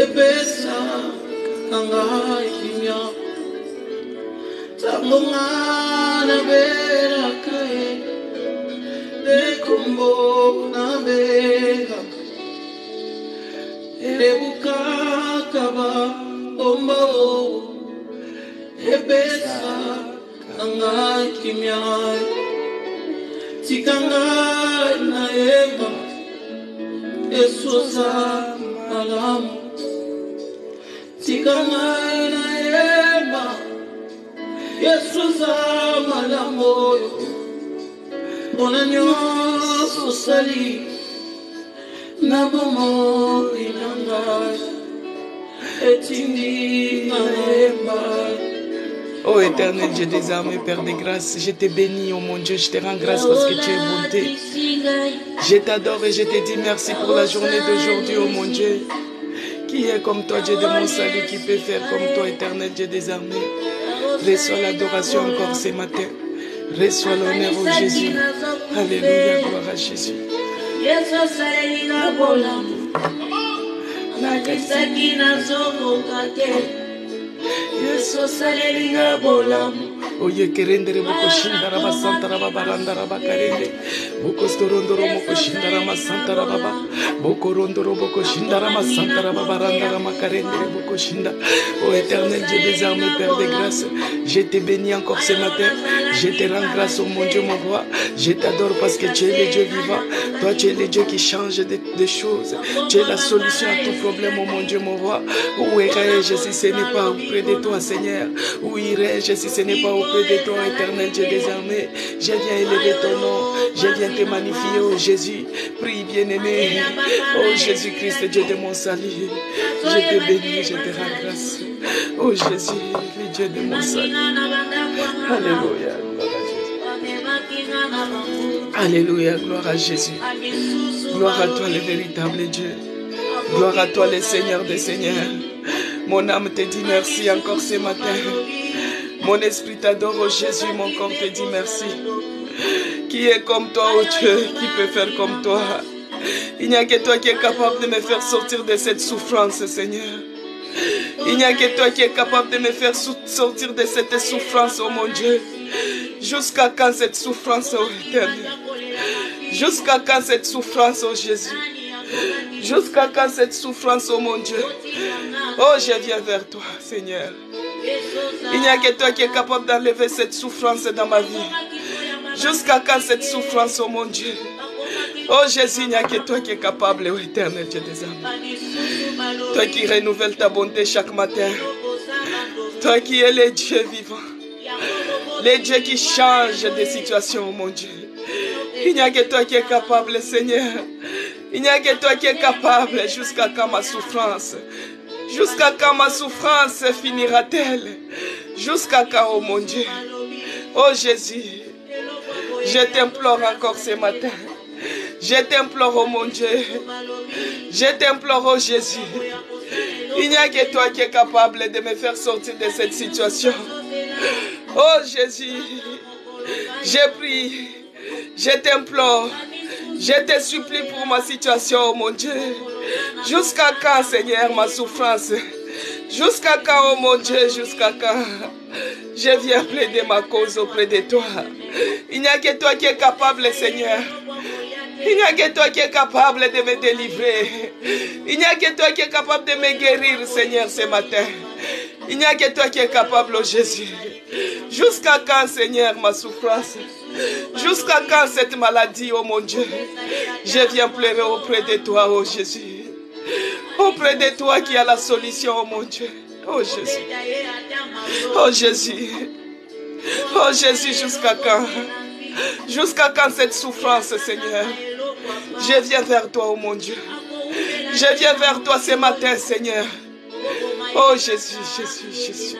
Ebesa kangai kimya Tamungana berakae Dekumbo na bega Ebuka kaba ombo Ebesa kangai kimya Tikangai na ema Esusa malamu Tikangai na ema Esusa malamu Bonanyo susali Nabomo inangai Etindi na ema. Ô éternel Dieu des armées, Père des grâces, je te bénis, oh mon Dieu, je te rends grâce parce que tu es bonté. Je t'adore et je te dis merci pour la journée d'aujourd'hui, oh mon Dieu. Qui est comme toi, Dieu de mon salut, qui peut faire comme toi, éternel Dieu des armées. Reçois l'adoration encore ce matin. Reçois l'honneur, oh Jésus. Alléluia, gloire à Jésus. Yeso salelinga bolam. Oye kerendere boko shindara basanta raba baranda raba karende. Boko storondoro boko shindara masanta raba ba. Boko rondoro boko shindara masanta raba baranda raba karende boko shinda. Ô éternel Dieu des armées, Père des grâces, je te bénis encore ce matin. Je te rends grâce, oh mon Dieu, mon roi. Je t'adore parce que tu es le Dieu vivant. Toi, tu es le Dieu qui change des choses. Tu es la solution à tout problème, oh mon Dieu, mon roi. Où irais-je si ce n'est pas auprès de toi, Seigneur? Où irais-je si ce n'est pas auprès de toi, éternel Dieu des armées? Je viens élever ton nom. Je viens te magnifier, oh Jésus. Prie, bien-aimé. Oh Jésus-Christ, Dieu de mon salut. Je te bénis, je te rends grâce. Oh Jésus, le Dieu de mon salut. Alléluia. Alléluia, gloire à Jésus. Gloire à toi, le véritable Dieu. Gloire à toi, le Seigneur des Seigneurs. Mon âme te dit merci encore ce matin. Mon esprit t'adore, oh Jésus, mon corps te dit merci. Qui est comme toi, oh Dieu, qui peut faire comme toi? Il n'y a que toi qui est capable de me faire sortir de cette souffrance, Seigneur. Il n'y a que toi qui est capable de me faire sortir de cette souffrance, oh mon Dieu. Jusqu'à quand cette souffrance, oh éternel? Jusqu'à quand cette souffrance, oh Jésus? Jusqu'à quand cette souffrance, oh mon Dieu? Oh, je viens vers toi, Seigneur. Il n'y a que toi qui est capable d'enlever cette souffrance dans ma vie. Jusqu'à quand cette souffrance, oh mon Dieu? Oh Jésus, il n'y a que toi qui est capable, oh éternel Dieu des âmes. Toi qui renouvelles ta bonté chaque matin. Toi qui es le Dieu vivant. Le Dieu qui change des situations, oh mon Dieu. Il n'y a que toi qui est capable, Seigneur. Il n'y a que toi qui est capable. Jusqu'à quand ma souffrance? Jusqu'à quand ma souffrance finira-t-elle? Jusqu'à quand, oh mon Dieu? Oh Jésus, je t'implore encore ce matin. Je t'implore, oh mon Dieu. Je t'implore, oh Jésus. Il n'y a que toi qui es capable de me faire sortir de cette situation. Oh Jésus, je prie, je t'implore, je te supplie pour ma situation, oh mon Dieu. Jusqu'à quand, Seigneur, ma souffrance? Jusqu'à quand, oh mon Dieu, jusqu'à quand? Je viens plaider ma cause auprès de toi. Il n'y a que toi qui es capable, Seigneur. Il n'y a que toi qui es capable de me délivrer. Il n'y a que toi qui es capable de me guérir, Seigneur, ce matin. Il n'y a que toi qui es capable, oh Jésus. Jusqu'à quand, Seigneur, ma souffrance? Jusqu'à quand cette maladie, oh mon Dieu? Je viens pleurer auprès de toi, oh Jésus. Auprès de toi qui a la solution, oh mon Dieu. Oh Jésus. Oh Jésus. Oh Jésus, jusqu'à quand? Jusqu'à quand cette souffrance, Seigneur? Je viens vers toi, oh mon Dieu. Je viens vers toi ce matin, Seigneur. Oh Jésus, Jésus, Jésus.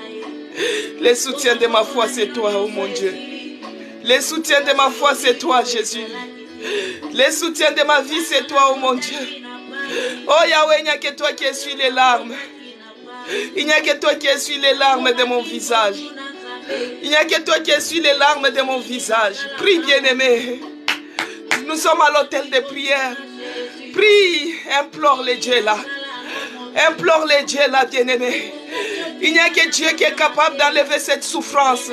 Le soutien de ma foi, c'est toi, oh mon Dieu. Le soutien de ma foi, c'est toi, Jésus. Le soutien de ma vie, c'est toi, oh mon Dieu. Oh Yahweh, il n'y a que toi qui essuie les larmes. Il n'y a que toi qui essuie les larmes de mon visage. Il n'y a que toi qui essuie les larmes de mon visage. Prie, bien-aimé. Nous sommes à l'autel de prière. Prie, implore les dieux là. Implore les dieux là, bien-aimé. Il n'y a que Dieu qui est capable d'enlever cette souffrance.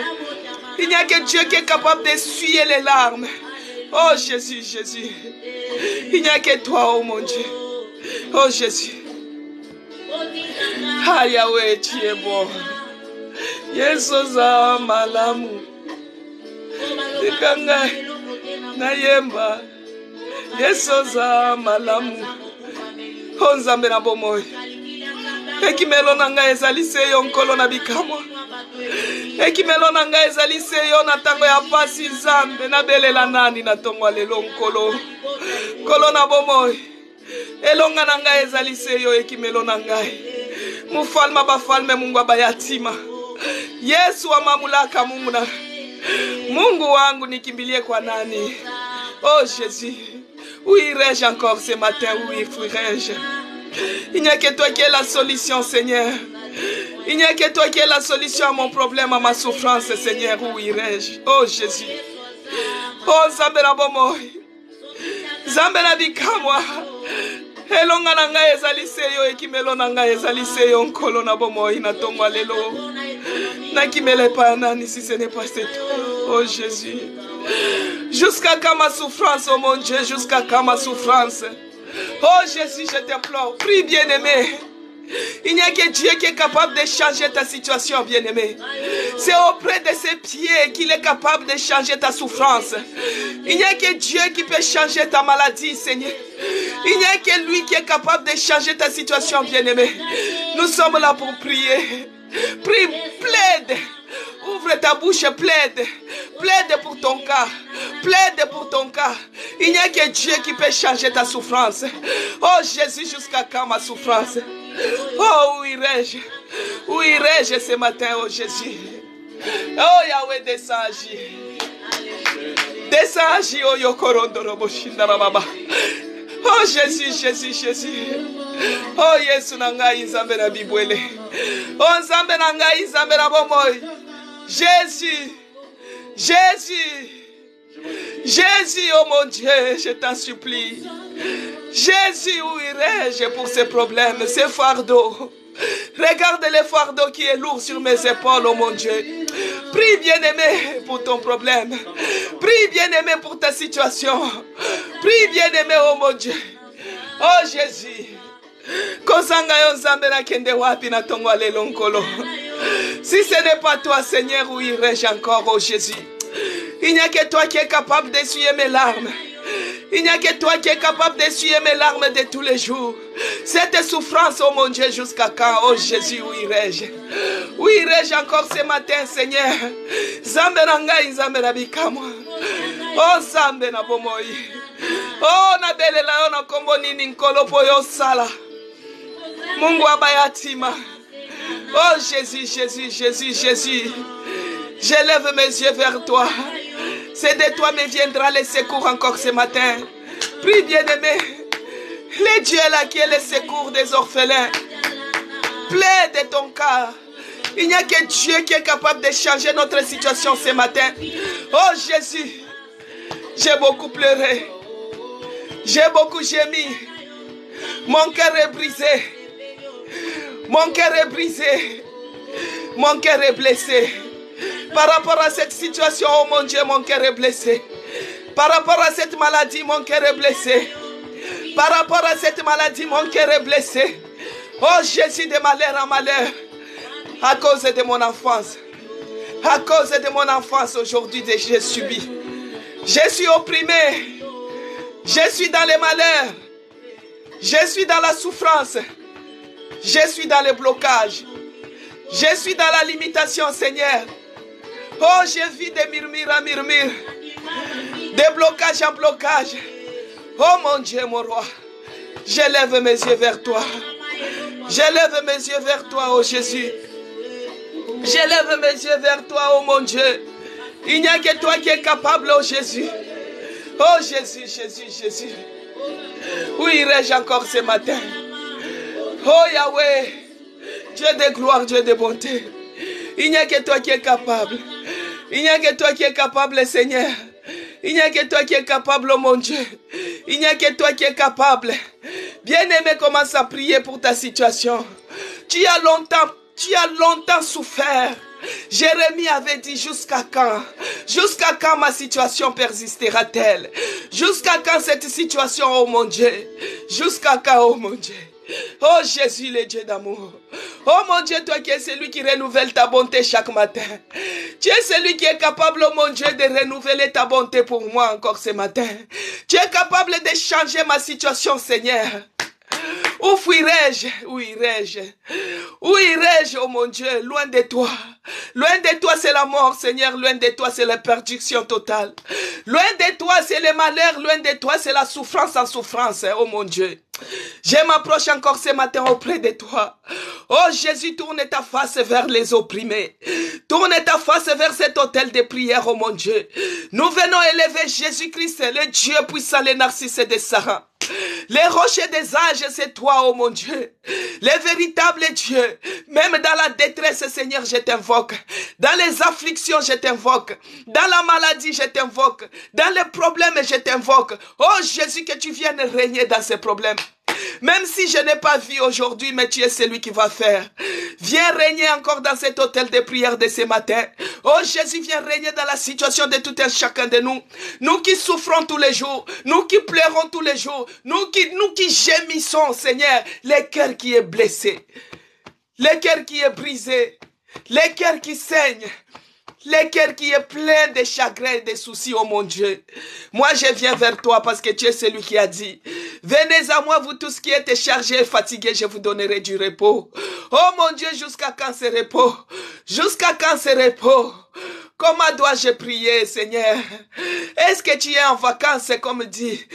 Il n'y a que Dieu qui est capable d'essuyer les larmes. Oh Jésus, Jésus. Il n'y a que toi, oh mon Dieu. Oh Jésus. Ah Yahweh, tu es bon. Yesoza malamu. Tikanga nayemba. Yesoza malamu. Onzambe na bomoi. Ekimelo nanga ezalise yo nkolo na bikamwa. Ekimelo nanga ezalise yo na tango ya pasi Nzambe na belela nani na tongo lelo nkolo. Nkolo na bomoi. Elonga nanga ezalise yo ekimelo nanga. Mufalma bafalme Mungu abayatima. Yesu wa mamulaka Mungu. Mungu wangu nikimbilie kwa nani? Oh Jésus. Où irai-je encore ce matin? Où fuirai-je? Il n'y a que toi qui es la solution, Seigneur. Il n'y a que toi qui es la solution à mon problème, à ma souffrance, Seigneur. Où irai-je? Oh Jésus. Oh Zambera Bomoi. Zambera Bikamwa. Elonga nanga ezalise yo ekimelo nanga ezalise yo nkolo na bomoi na tongwa lelo. Na kimele pa nani si ce n'est pas toi. Oh Jésus. Jusqu'à quand ma souffrance, oh mon Dieu, jusqu'à quand ma souffrance? Oh Jésus, je t'implore, prie bien-aimé. Il n'y a que Dieu qui est capable de changer ta situation, bien-aimé. C'est auprès de ses pieds qu'il est capable de changer ta souffrance. Il n'y a que Dieu qui peut changer ta maladie, Seigneur. Il n'y a que lui qui est capable de changer ta situation, bien-aimé. Nous sommes là pour prier. Prie, plaide. Ouvre ta bouche, plaide. Plaide pour ton cas. Plaide pour ton cas. Il n'y a que Dieu qui peut changer ta souffrance. Oh Jésus, jusqu'à quand ma souffrance? Oh, où irai-je? Où irai-je ce matin, oh Jésus? Oh Yahweh, descends agis. Descends agis, oh Yokorondoro Boshinda Baba. Oh Jésus, Jésus, Jésus. Oh Yesu nangai Nzambe na bibwele. Oh Nzambe nangai Nzambe na bomoi. Jésus, Jésus, Jésus, oh mon Dieu, je t'en supplie. Jésus, où irai-je pour ces problèmes, ces fardeaux? Regarde le fardeau qui est lourd sur mes épaules, oh mon Dieu. Prie bien-aimé pour ton problème. Prie bien-aimé pour ta situation. Prie bien-aimé, oh mon Dieu. Oh Jésus. Si ce n'est pas toi, Seigneur, où irai-je encore, oh Jésus? Il n'y a que toi qui es capable d'essuyer mes larmes. Il n'y a que toi qui es capable d'essuyer mes larmes de tous les jours. Cette souffrance, oh mon Dieu, jusqu'à quand? Oh Jésus, où irai-je? Où irai-je encore ce matin, Seigneur? Zambe nangai, zambe nabikamwa. Oh zambe na bomoi. Oh na belela yo na kombo nini nkolo po yo sala. Mungu abayatima. Oh Jésus, Jésus, Jésus, Jésus. Je lève mes yeux vers toi. C'est de toi me viendra le secours encore ce matin. Prie bien-aimé. Le Dieu là qui est le secours des orphelins. Plaide ton cas. Il n'y a que Dieu qui est capable de changer notre situation ce matin. Oh Jésus. J'ai beaucoup pleuré. J'ai beaucoup gémi. Mon cœur est brisé. Mon cœur est brisé. Mon cœur est blessé. Par rapport à cette situation, oh mon Dieu, mon cœur est blessé. Par rapport à cette maladie, mon cœur est blessé. Par rapport à cette maladie, mon cœur est blessé. Oh Jésus, de malheur en malheur. À cause de mon enfance. À cause de mon enfance, aujourd'hui, j'ai subi. Je suis opprimé. Je suis dans les malheurs. Je suis dans la souffrance. Je suis dans le blocage. Je suis dans la limitation, Seigneur. Oh, je vis de murmure en murmure. De blocage en blocage. Oh mon Dieu, mon roi. Je lève mes yeux vers toi. Je lève mes yeux vers toi, oh Jésus. Je lève mes yeux vers toi, oh mon Dieu. Il n'y a que toi qui es capable, oh Jésus. Oh Jésus, Jésus, Jésus. Où irai-je encore ce matin? Oh Yahweh, Dieu de gloire, Dieu de bonté. Il n'y a que toi qui es capable. Il n'y a que toi qui es capable, Seigneur. Il n'y a que toi qui es capable, oh mon Dieu. Il n'y a que toi qui es capable. Bien-aimé, commence à prier pour ta situation. Tu as longtemps souffert. Jérémie avait dit jusqu'à quand? Jusqu'à quand ma situation persistera-t-elle? Jusqu'à quand cette situation, oh mon Dieu? Jusqu'à quand, oh mon Dieu? Oh Jésus, le Dieu d'amour. Oh mon Dieu, toi qui es celui qui renouvelle ta bonté chaque matin. Tu es celui qui est capable, oh mon Dieu, de renouveler ta bonté pour moi encore ce matin. Tu es capable de changer ma situation, Seigneur. Où fuirai-je? Où irai-je? Où irai-je, oh mon Dieu? Loin de toi. Loin de toi, c'est la mort, Seigneur. Loin de toi, c'est la perdition totale. Loin de toi, c'est le malheur. Loin de toi, c'est la souffrance en souffrance, oh mon Dieu. Je m'approche encore ce matin auprès de toi. Oh Jésus, tourne ta face vers les opprimés. Tourne ta face vers cet autel de prière, oh mon Dieu. Nous venons élever Jésus-Christ, le Dieu puissant, le narcisse de Sarah. Les rochers des âges, c'est toi, oh mon Dieu. Le véritable Dieu. Même dans la détresse, Seigneur, je t'invoque. Dans les afflictions, je t'invoque. Dans la maladie, je t'invoque. Dans les problèmes, je t'invoque. Oh Jésus, que tu viennes régner dans ces problèmes. Même si je n'ai pas vu aujourd'hui, mais tu es celui qui va faire. Viens régner encore dans cet hôtel de prière de ce matin. Oh Jésus, viens régner dans la situation de tout un chacun de nous. Nous qui souffrons tous les jours, nous qui pleurons tous les jours, nous qui gémissons, Seigneur, le cœur qui est blessé, le cœur qui est brisé, le cœur qui saigne. Le cœur qui est plein de chagrin et de soucis, oh mon Dieu. Moi, je viens vers toi parce que tu es celui qui a dit, venez à moi, vous tous qui êtes chargés et fatigués, je vous donnerai du repos. Oh mon Dieu, jusqu'à quand ce repos? Jusqu'à quand ce repos? Comment dois-je prier, Seigneur? Est-ce que tu es en vacances, comme dit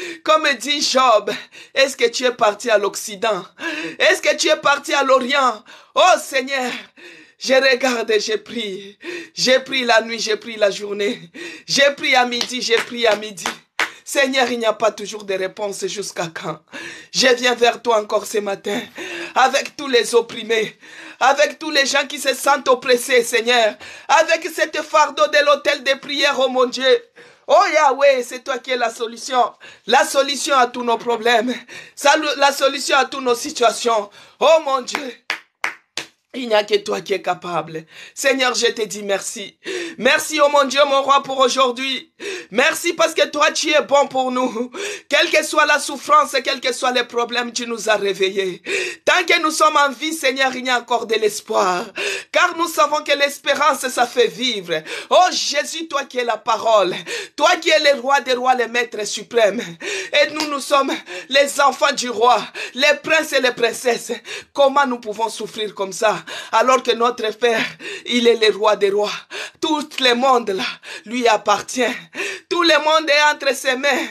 Job? Est-ce que tu es parti à l'Occident? Est-ce que tu es parti à l'Orient? Oh Seigneur, je regarde et je prie. J'ai pris la nuit, j'ai pris la journée. J'ai pris à midi, j'ai pris à midi. Seigneur, il n'y a pas toujours de réponse. Jusqu'à quand? Je viens vers toi encore ce matin. Avec tous les opprimés. Avec tous les gens qui se sentent oppressés, Seigneur. Avec cette fardeau de l'autel de prière, oh mon Dieu. Oh Yahweh, c'est toi qui es la solution. La solution à tous nos problèmes. La solution à toutes nos situations. Oh mon Dieu. Il n'y a que toi qui es capable. Seigneur, je te dis merci. Merci, oh mon Dieu, mon roi, pour aujourd'hui. Merci parce que toi, tu es bon pour nous. Quelle que soit la souffrance, quels que soient les problèmes, tu nous as réveillés. Tant que nous sommes en vie, Seigneur, il y a encore de l'espoir. Car nous savons que l'espérance, ça fait vivre. Oh Jésus, toi qui es la parole. Toi qui es le roi des rois, le maître suprême. Et nous sommes les enfants du roi, les princes et les princesses. Comment nous pouvons souffrir comme ça? Alors que notre Père, il est le roi des rois. Tout le monde là, lui appartient. Tout le monde est entre ses mains.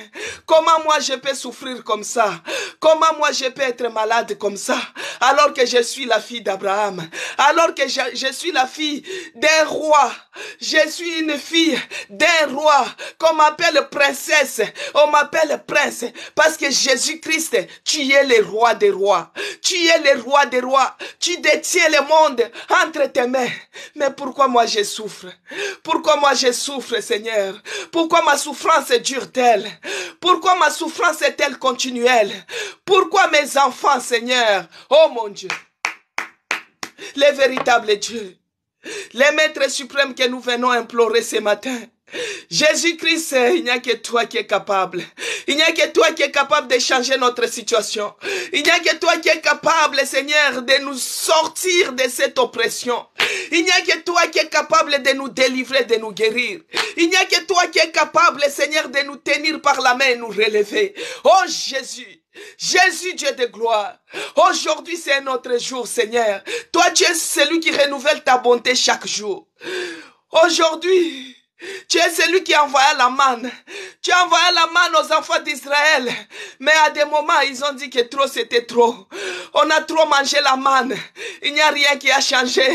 Comment moi je peux souffrir comme ça? Comment moi je peux être malade comme ça? Alors que je suis la fille d'Abraham. Alors que je suis la fille d'un roi. Je suis une fille d'un roi. Qu'on m'appelle princesse. On m'appelle prince. Parce que Jésus-Christ, tu es le roi des rois. Tu es le roi des rois. Tu détiens le monde entre tes mains. Mais pourquoi moi je souffre? Pourquoi moi je souffre, Seigneur? Pourquoi ma souffrance dure-t-elle? Pourquoi ma souffrance est-elle continuelle? Pourquoi mes enfants, Seigneur? Oh mon Dieu, le véritable Dieu, le maître suprême que nous venons implorer ce matin. Jésus-Christ, il n'y a que toi qui es capable. Il n'y a que toi qui es capable de changer notre situation. Il n'y a que toi qui es capable, Seigneur, de nous sortir de cette oppression. Il n'y a que toi qui es capable de nous délivrer, de nous guérir. Il n'y a que toi qui es capable, Seigneur, de nous tenir par la main et nous relever. Oh Jésus, Jésus, Dieu de gloire, aujourd'hui c'est un autre jour, Seigneur. Toi, tu es celui qui renouvelle ta bonté chaque jour. Aujourd'hui, tu es celui qui a envoyé la manne. Tu as envoyé la manne aux enfants d'Israël. Mais à des moments, ils ont dit que trop, c'était trop. On a trop mangé la manne. Il n'y a rien qui a changé.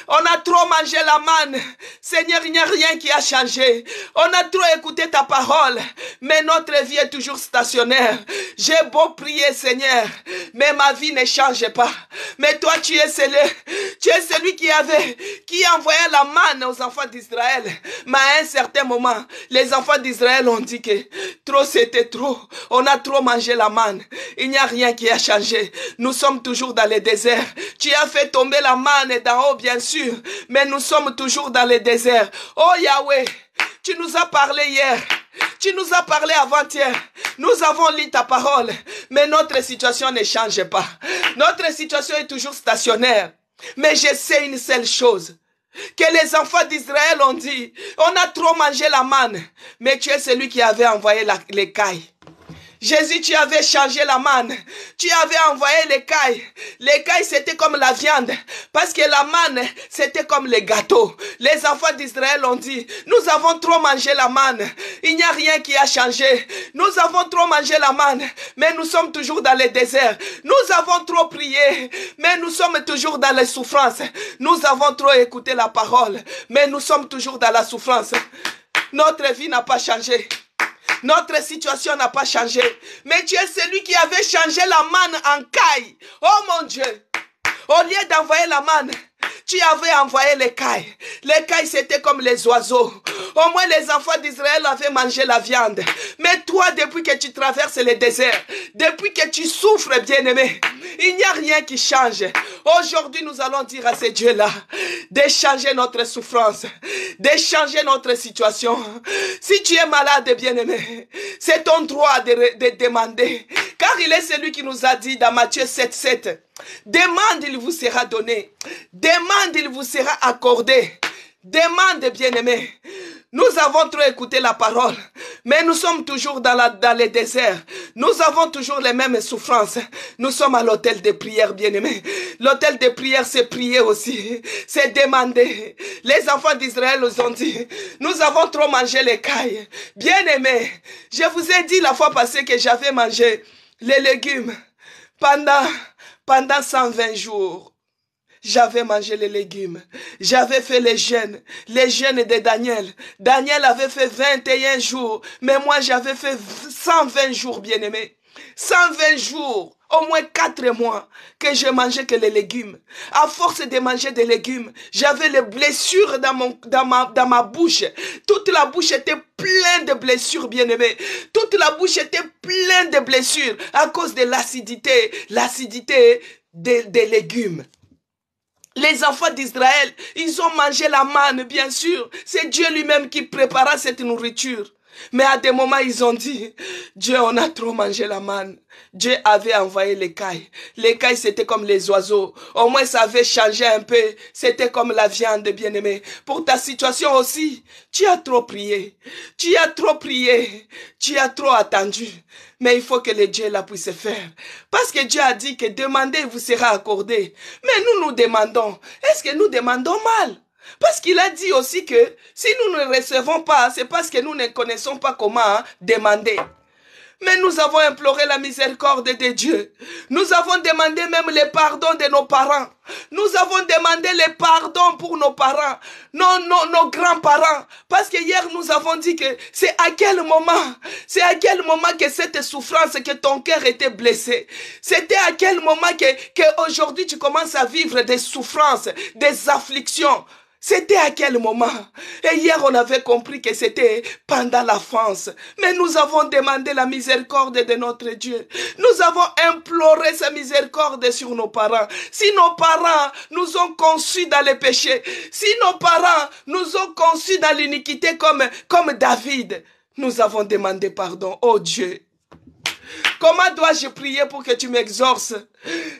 On a trop mangé la manne. Seigneur, il n'y a rien qui a changé. On a trop écouté ta parole. Mais notre vie est toujours stationnaire. J'ai beau prier, Seigneur, mais ma vie ne change pas. Mais toi, tu es celui qui a envoyé la manne aux enfants d'Israël. Mais à un certain moment, les enfants d'Israël ont dit que trop c'était trop. On a trop mangé la manne. Il n'y a rien qui a changé. Nous sommes toujours dans le désert. Tu as fait tomber la manne d'en haut, bien sûr, mais nous sommes toujours dans le désert. Oh Yahweh, tu nous as parlé hier. Tu nous as parlé avant-hier. Nous avons lu ta parole, mais notre situation ne change pas. Notre situation est toujours stationnaire. Mais je sais une seule chose, que les enfants d'Israël ont dit, on a trop mangé la manne, mais tu es celui qui avait envoyé l'écaille. Jésus, tu avais changé la manne. Tu avais envoyé l'écaille. L'écaille, c'était comme la viande. Parce que la manne, c'était comme les gâteaux. Les enfants d'Israël ont dit, nous avons trop mangé la manne. Il n'y a rien qui a changé. Nous avons trop mangé la manne. Mais nous sommes toujours dans le désert. Nous avons trop prié. Mais nous sommes toujours dans les souffrances. Nous avons trop écouté la parole. Mais nous sommes toujours dans la souffrance. Notre vie n'a pas changé. Notre situation n'a pas changé. Mais tu es celui qui avait changé la manne en caille. Oh mon Dieu. Au lieu d'envoyer la manne, tu avais envoyé l'écaille. L'écaille, c'était comme les oiseaux. Au moins, les enfants d'Israël avaient mangé la viande. Mais toi, depuis que tu traverses le désert, depuis que tu souffres, bien-aimé, il n'y a rien qui change. Aujourd'hui, nous allons dire à ce Dieu-là d'échanger notre souffrance, d'échanger notre situation. Si tu es malade, bien-aimé, c'est ton droit de demander. Car il est celui qui nous a dit dans Matthieu 7:7, demande, il vous sera donné. Demande, il vous sera accordé. Demande, bien-aimé. Nous avons trop écouté la parole, mais nous sommes toujours dans le désert. Nous avons toujours les mêmes souffrances. Nous sommes à l'hôtel de prière, bien-aimé. L'hôtel de prière, c'est prier aussi. C'est demander. Les enfants d'Israël nous ont dit, nous avons trop mangé l'écaille. Bien-aimé, je vous ai dit la fois passée que j'avais mangé les légumes pendant 120 jours. J'avais mangé les légumes. J'avais fait les jeûnes de Daniel. Daniel avait fait 21 jours. Mais moi, j'avais fait 120 jours, bien-aimé. 120 jours. Au moins 4 mois que je mangeais que les légumes. À force de manger des légumes, j'avais les blessures dans ma bouche. Toute la bouche était pleine de blessures, bien-aimé. Toute la bouche était pleine de blessures à cause de l'acidité des légumes. Les enfants d'Israël, ils ont mangé la manne, bien sûr. C'est Dieu lui-même qui prépara cette nourriture. Mais à des moments, ils ont dit, Dieu, on a trop mangé la manne. Dieu avait envoyé l'écaille. L'écaille, c'était comme les oiseaux. Au moins, ça avait changé un peu. C'était comme la viande, bien-aimé. Pour ta situation aussi, tu as trop prié. Tu as trop prié. Tu as trop attendu. Mais il faut que le Dieu la puisse faire. Parce que Dieu a dit que demandez, vous sera accordé. Mais nous demandons. Est-ce que nous demandons mal? Parce qu'il a dit aussi que si nous ne recevons pas, c'est parce que nous ne connaissons pas comment demander. Mais nous avons imploré la miséricorde de Dieu. Nous avons demandé même le pardon de nos parents. Nous avons demandé le pardon pour nos parents, nos grands-parents. Parce que hier nous avons dit que c'est à quel moment que cette souffrance, que ton cœur était blessé. C'était à quel moment que aujourd'hui tu commences à vivre des souffrances, des afflictions. C'était à quel moment? Et hier, on avait compris que c'était pendant l'enfance. Mais nous avons demandé la miséricorde de notre Dieu. Nous avons imploré sa miséricorde sur nos parents. Si nos parents nous ont conçus dans le péché, si nos parents nous ont conçus dans l'iniquité comme David, nous avons demandé pardon. Oh Dieu! Comment dois-je prier pour que tu m'exorces?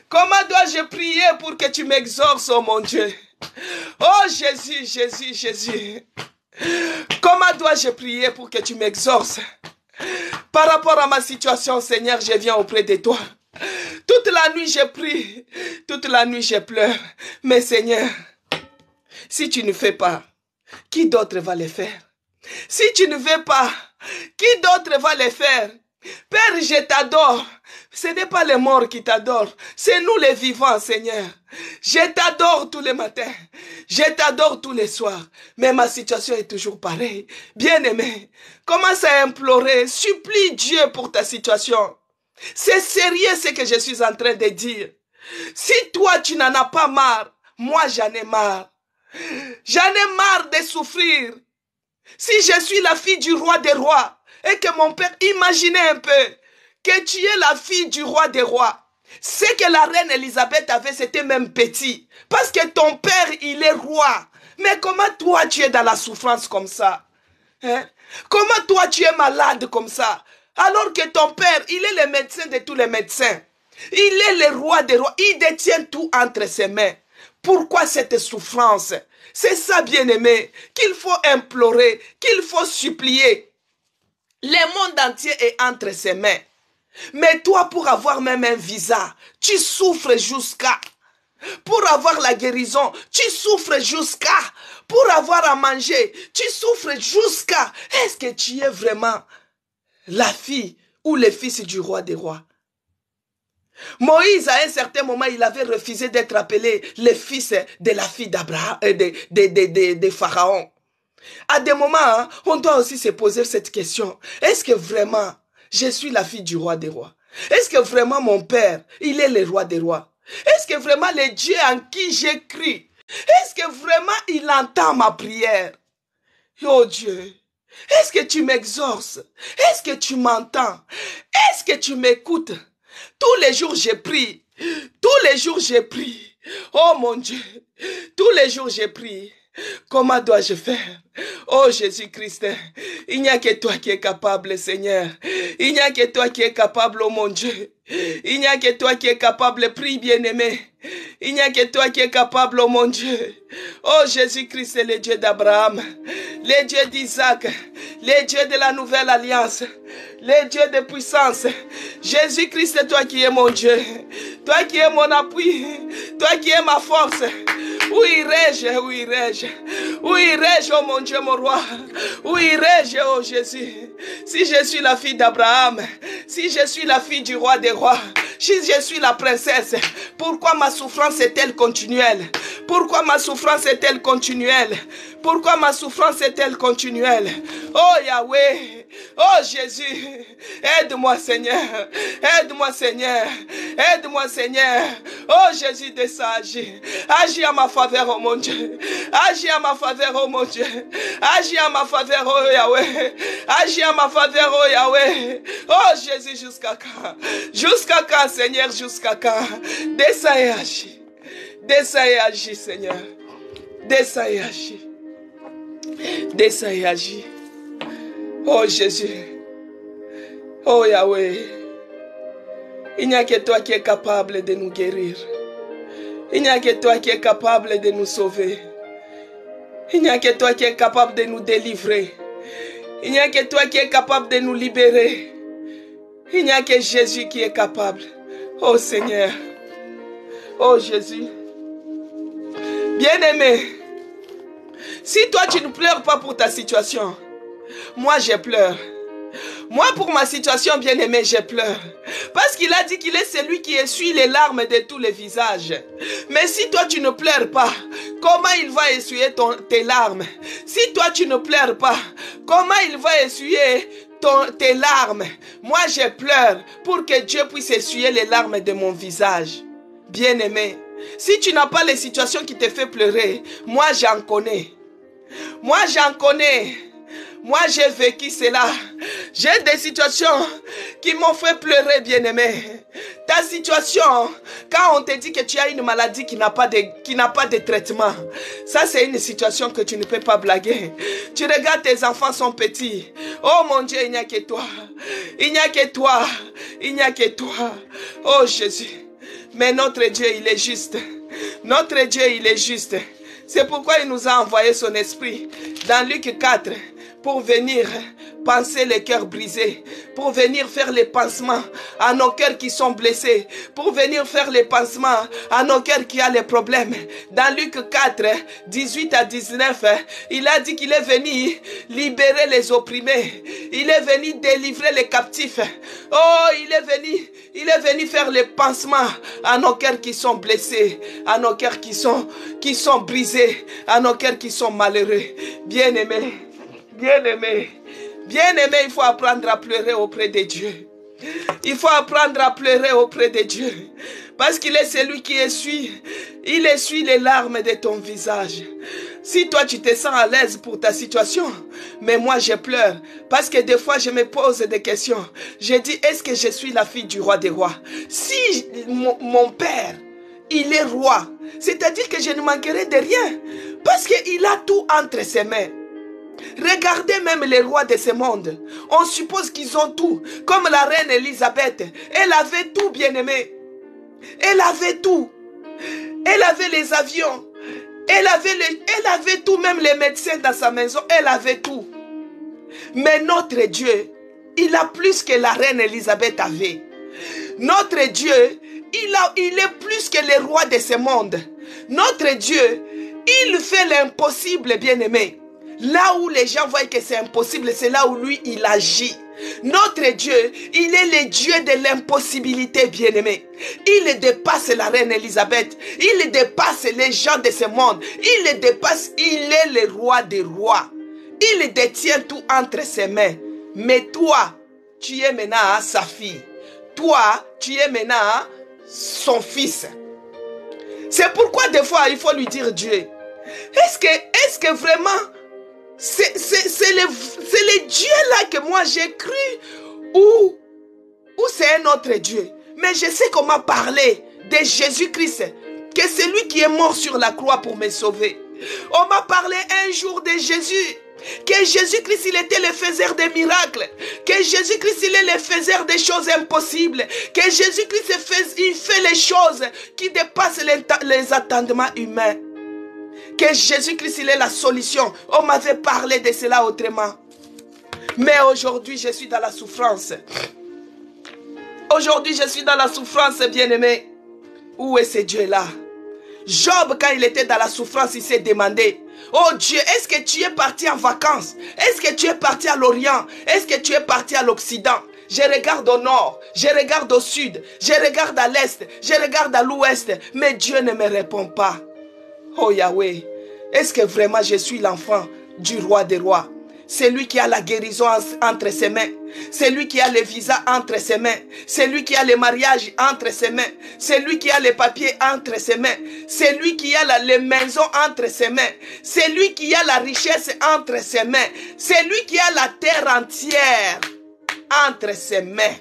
Comment dois-je prier pour que tu m'exorces, oh mon Dieu? Oh Jésus, Jésus, Jésus. Comment dois-je prier pour que tu m'exorces? Par rapport à ma situation, Seigneur, je viens auprès de toi. Toute la nuit, je prie. Toute la nuit, je pleure. Mais Seigneur, si tu ne fais pas, qui d'autre va le faire? Si tu ne veux pas, qui d'autre va le faire? Père, je t'adore. Ce n'est pas les morts qui t'adorent, c'est nous les vivants, Seigneur. Je t'adore tous les matins, je t'adore tous les soirs, mais ma situation est toujours pareille. Bien-aimé, commence à implorer, supplie Dieu pour ta situation. C'est sérieux ce que je suis en train de dire. Si toi tu n'en as pas marre, moi j'en ai marre. J'en ai marre de souffrir. Si je suis la fille du roi des rois, et que mon père, imaginez un peu, que tu es la fille du roi des rois. Ce que la reine Elisabeth avait, c'était même petit. Parce que ton père, il est roi. Mais comment toi, tu es dans la souffrance comme ça? Hein? Comment toi, tu es malade comme ça? Alors que ton père, il est le médecin de tous les médecins. Il est le roi des rois. Il détient tout entre ses mains. Pourquoi cette souffrance? C'est ça, bien-aimé, qu'il faut implorer, qu'il faut supplier. Le monde entier est entre ses mains. Mais toi, pour avoir même un visa, tu souffres jusqu'à. Pour avoir la guérison, tu souffres jusqu'à. Pour avoir à manger, tu souffres jusqu'à. Est-ce que tu es vraiment la fille ou le fils du roi des rois? Moïse, à un certain moment, il avait refusé d'être appelé le fils de la fille d'Abraham, de Pharaon. À des moments, hein, on doit aussi se poser cette question. Est-ce que vraiment, je suis la fille du roi des rois? Est-ce que vraiment mon père, il est le roi des rois? Est-ce que vraiment le Dieu en qui j'ai cru, est-ce que vraiment il entend ma prière? Oh Dieu, est-ce que tu m'exorces? Est-ce que tu m'entends? Est-ce que tu m'écoutes? Tous les jours j'ai prie. Tous les jours j'ai prie. Oh mon Dieu, tous les jours j'ai prie. Comment dois-je faire? Oh Jésus-Christ, il n'y a que toi qui es capable, Seigneur. Il n'y a que toi qui es capable, oh mon Dieu. Il n'y a que toi qui es capable, prie bien-aimé. Il n'y a que toi qui es capable, oh mon Dieu. Oh Jésus-Christ, le Dieu d'Abraham, le Dieu d'Isaac, le Dieu de la nouvelle alliance, le Dieu de puissance. Jésus-Christ, c'est toi qui es mon Dieu. Toi qui es mon appui. Toi qui es ma force. Où irai-je? Où irai-je? Où irai-je, oh mon Dieu, mon roi? Où irai-je, oh Jésus? Si je suis la fille d'Abraham, si je suis la fille du roi des rois, si je suis la princesse, pourquoi ma souffrance est-elle continuelle? Pourquoi ma souffrance est-elle continuelle? Pourquoi ma souffrance est-elle continuelle? Oh Yahweh, oh Jésus, aide-moi Seigneur, aide-moi Seigneur, aide-moi Seigneur. Oh Jésus, descends, agis. Agis à ma faveur, oh mon Dieu. Agis à ma faveur, oh mon Dieu. Agis à ma faveur, oh Yahweh. Agis à ma faveur, oh Yahweh. Oh Jésus, jusqu'à quand? Jusqu'à quand, Seigneur, jusqu'à quand? Descends et agis. Descends et agis, Seigneur. Descends et agis. Descends et agis. Oh Jésus. Oh Yahweh. Il n'y a que toi qui es capable de nous guérir. Il n'y a que toi qui es capable de nous sauver. Il n'y a que toi qui es capable de nous délivrer. Il n'y a que toi qui es capable de nous libérer. Il n'y a que Jésus qui est capable. Oh Seigneur. Oh Jésus. Bien-aimé, si toi tu ne pleures pas pour ta situation, moi je pleure. Moi pour ma situation, bien-aimé, je pleure. Parce qu'il a dit qu'il est celui qui essuie les larmes de tous les visages. Mais si toi tu ne pleures pas, comment il va essuyer tes larmes? Si toi tu ne pleures pas, comment il va essuyer tes larmes? Moi je pleure pour que Dieu puisse essuyer les larmes de mon visage. Bien-aimé, si tu n'as pas les situations qui te font pleurer, moi j'en connais. Moi j'en connais. Moi j'ai vécu cela. J'ai des situations qui m'ont fait pleurer, bien-aimé. Ta situation, quand on te dit que tu as une maladie qui n'a pas de traitement, ça c'est une situation que tu ne peux pas blaguer. Tu regardes, tes enfants sont petits. Oh mon Dieu, il n'y a que toi. Il n'y a que toi. Il n'y a que toi. Oh Jésus. Mais notre Dieu, il est juste. Notre Dieu, il est juste. C'est pourquoi il nous a envoyé son esprit dans Luc 4 pour venir panser les cœurs brisés, pour venir faire les pansements à nos cœurs qui sont blessés, pour venir faire les pansements à nos cœurs qui ont les problèmes. Dans Luc 4, 18 à 19, il a dit qu'il est venu libérer les opprimés, il est venu délivrer les captifs. Oh, il est venu faire les pansements à nos cœurs qui sont blessés, à nos cœurs qui sont brisés, à nos cœurs qui sont malheureux. Bien-aimés, bien-aimés, bien-aimés, il faut apprendre à pleurer auprès de Dieu. Il faut apprendre à pleurer auprès de Dieu. Parce qu'il est celui qui essuie. Il essuie les larmes de ton visage. Si toi tu te sens à l'aise pour ta situation, mais moi je pleure parce que des fois je me pose des questions. Je dis, est-ce que je suis la fille du roi des rois? Si mon père, il est roi, c'est-à-dire que je ne manquerai de rien parce qu'il a tout entre ses mains. Regardez même les rois de ce monde. On suppose qu'ils ont tout. Comme la reine Elisabeth, elle avait tout, bien-aimé. Elle avait tout. Elle avait les avions. Elle avait tout, même les médecins dans sa maison. Elle avait tout. Mais notre Dieu, il a plus que la reine Elisabeth avait. Notre Dieu, il est plus que les rois de ce monde. Notre Dieu, il fait l'impossible, bien-aimé. Là où les gens voient que c'est impossible, c'est là où lui, il agit. Notre Dieu, il est le Dieu de l'impossibilité, bien-aimé. Il dépasse la reine Elisabeth. Il dépasse les gens de ce monde. Il dépasse, il est le roi des rois. Il détient tout entre ses mains. Mais toi, tu es maintenant sa fille. Toi, tu es maintenant son fils. C'est pourquoi des fois, il faut lui dire Dieu. Est-ce que vraiment... C'est le Dieu là que moi j'ai cru ou c'est un autre Dieu. Mais je sais qu'on m'a parlé de Jésus-Christ, que c'est lui qui est mort sur la croix pour me sauver. On m'a parlé un jour de Jésus, que Jésus-Christ il était le faiseur des miracles, que Jésus-Christ il est le faiseur des choses impossibles, que Jésus-Christ il fait les choses qui dépassent les attendements humains. Que Jésus-Christ, il est la solution. On m'avait parlé de cela autrement. Mais aujourd'hui, je suis dans la souffrance. Aujourd'hui, je suis dans la souffrance, bien-aimé. Où est ce Dieu-là? Job, quand il était dans la souffrance, il s'est demandé, oh Dieu, est-ce que tu es parti en vacances? Est-ce que tu es parti à l'Orient? Est-ce que tu es parti à l'Occident? Je regarde au nord, je regarde au sud, je regarde à l'est, je regarde à l'ouest. Mais Dieu ne me répond pas. Oh Yahweh, est-ce que vraiment je suis l'enfant du roi des rois? C'est lui qui a la guérison entre ses mains. C'est lui qui a le visa entre ses mains. C'est lui qui a le mariage entre ses mains. C'est lui qui a les papiers entre ses mains. C'est lui qui a les maisons entre ses mains. C'est lui qui a la richesse entre ses mains. C'est lui qui a la terre entière entre ses mains.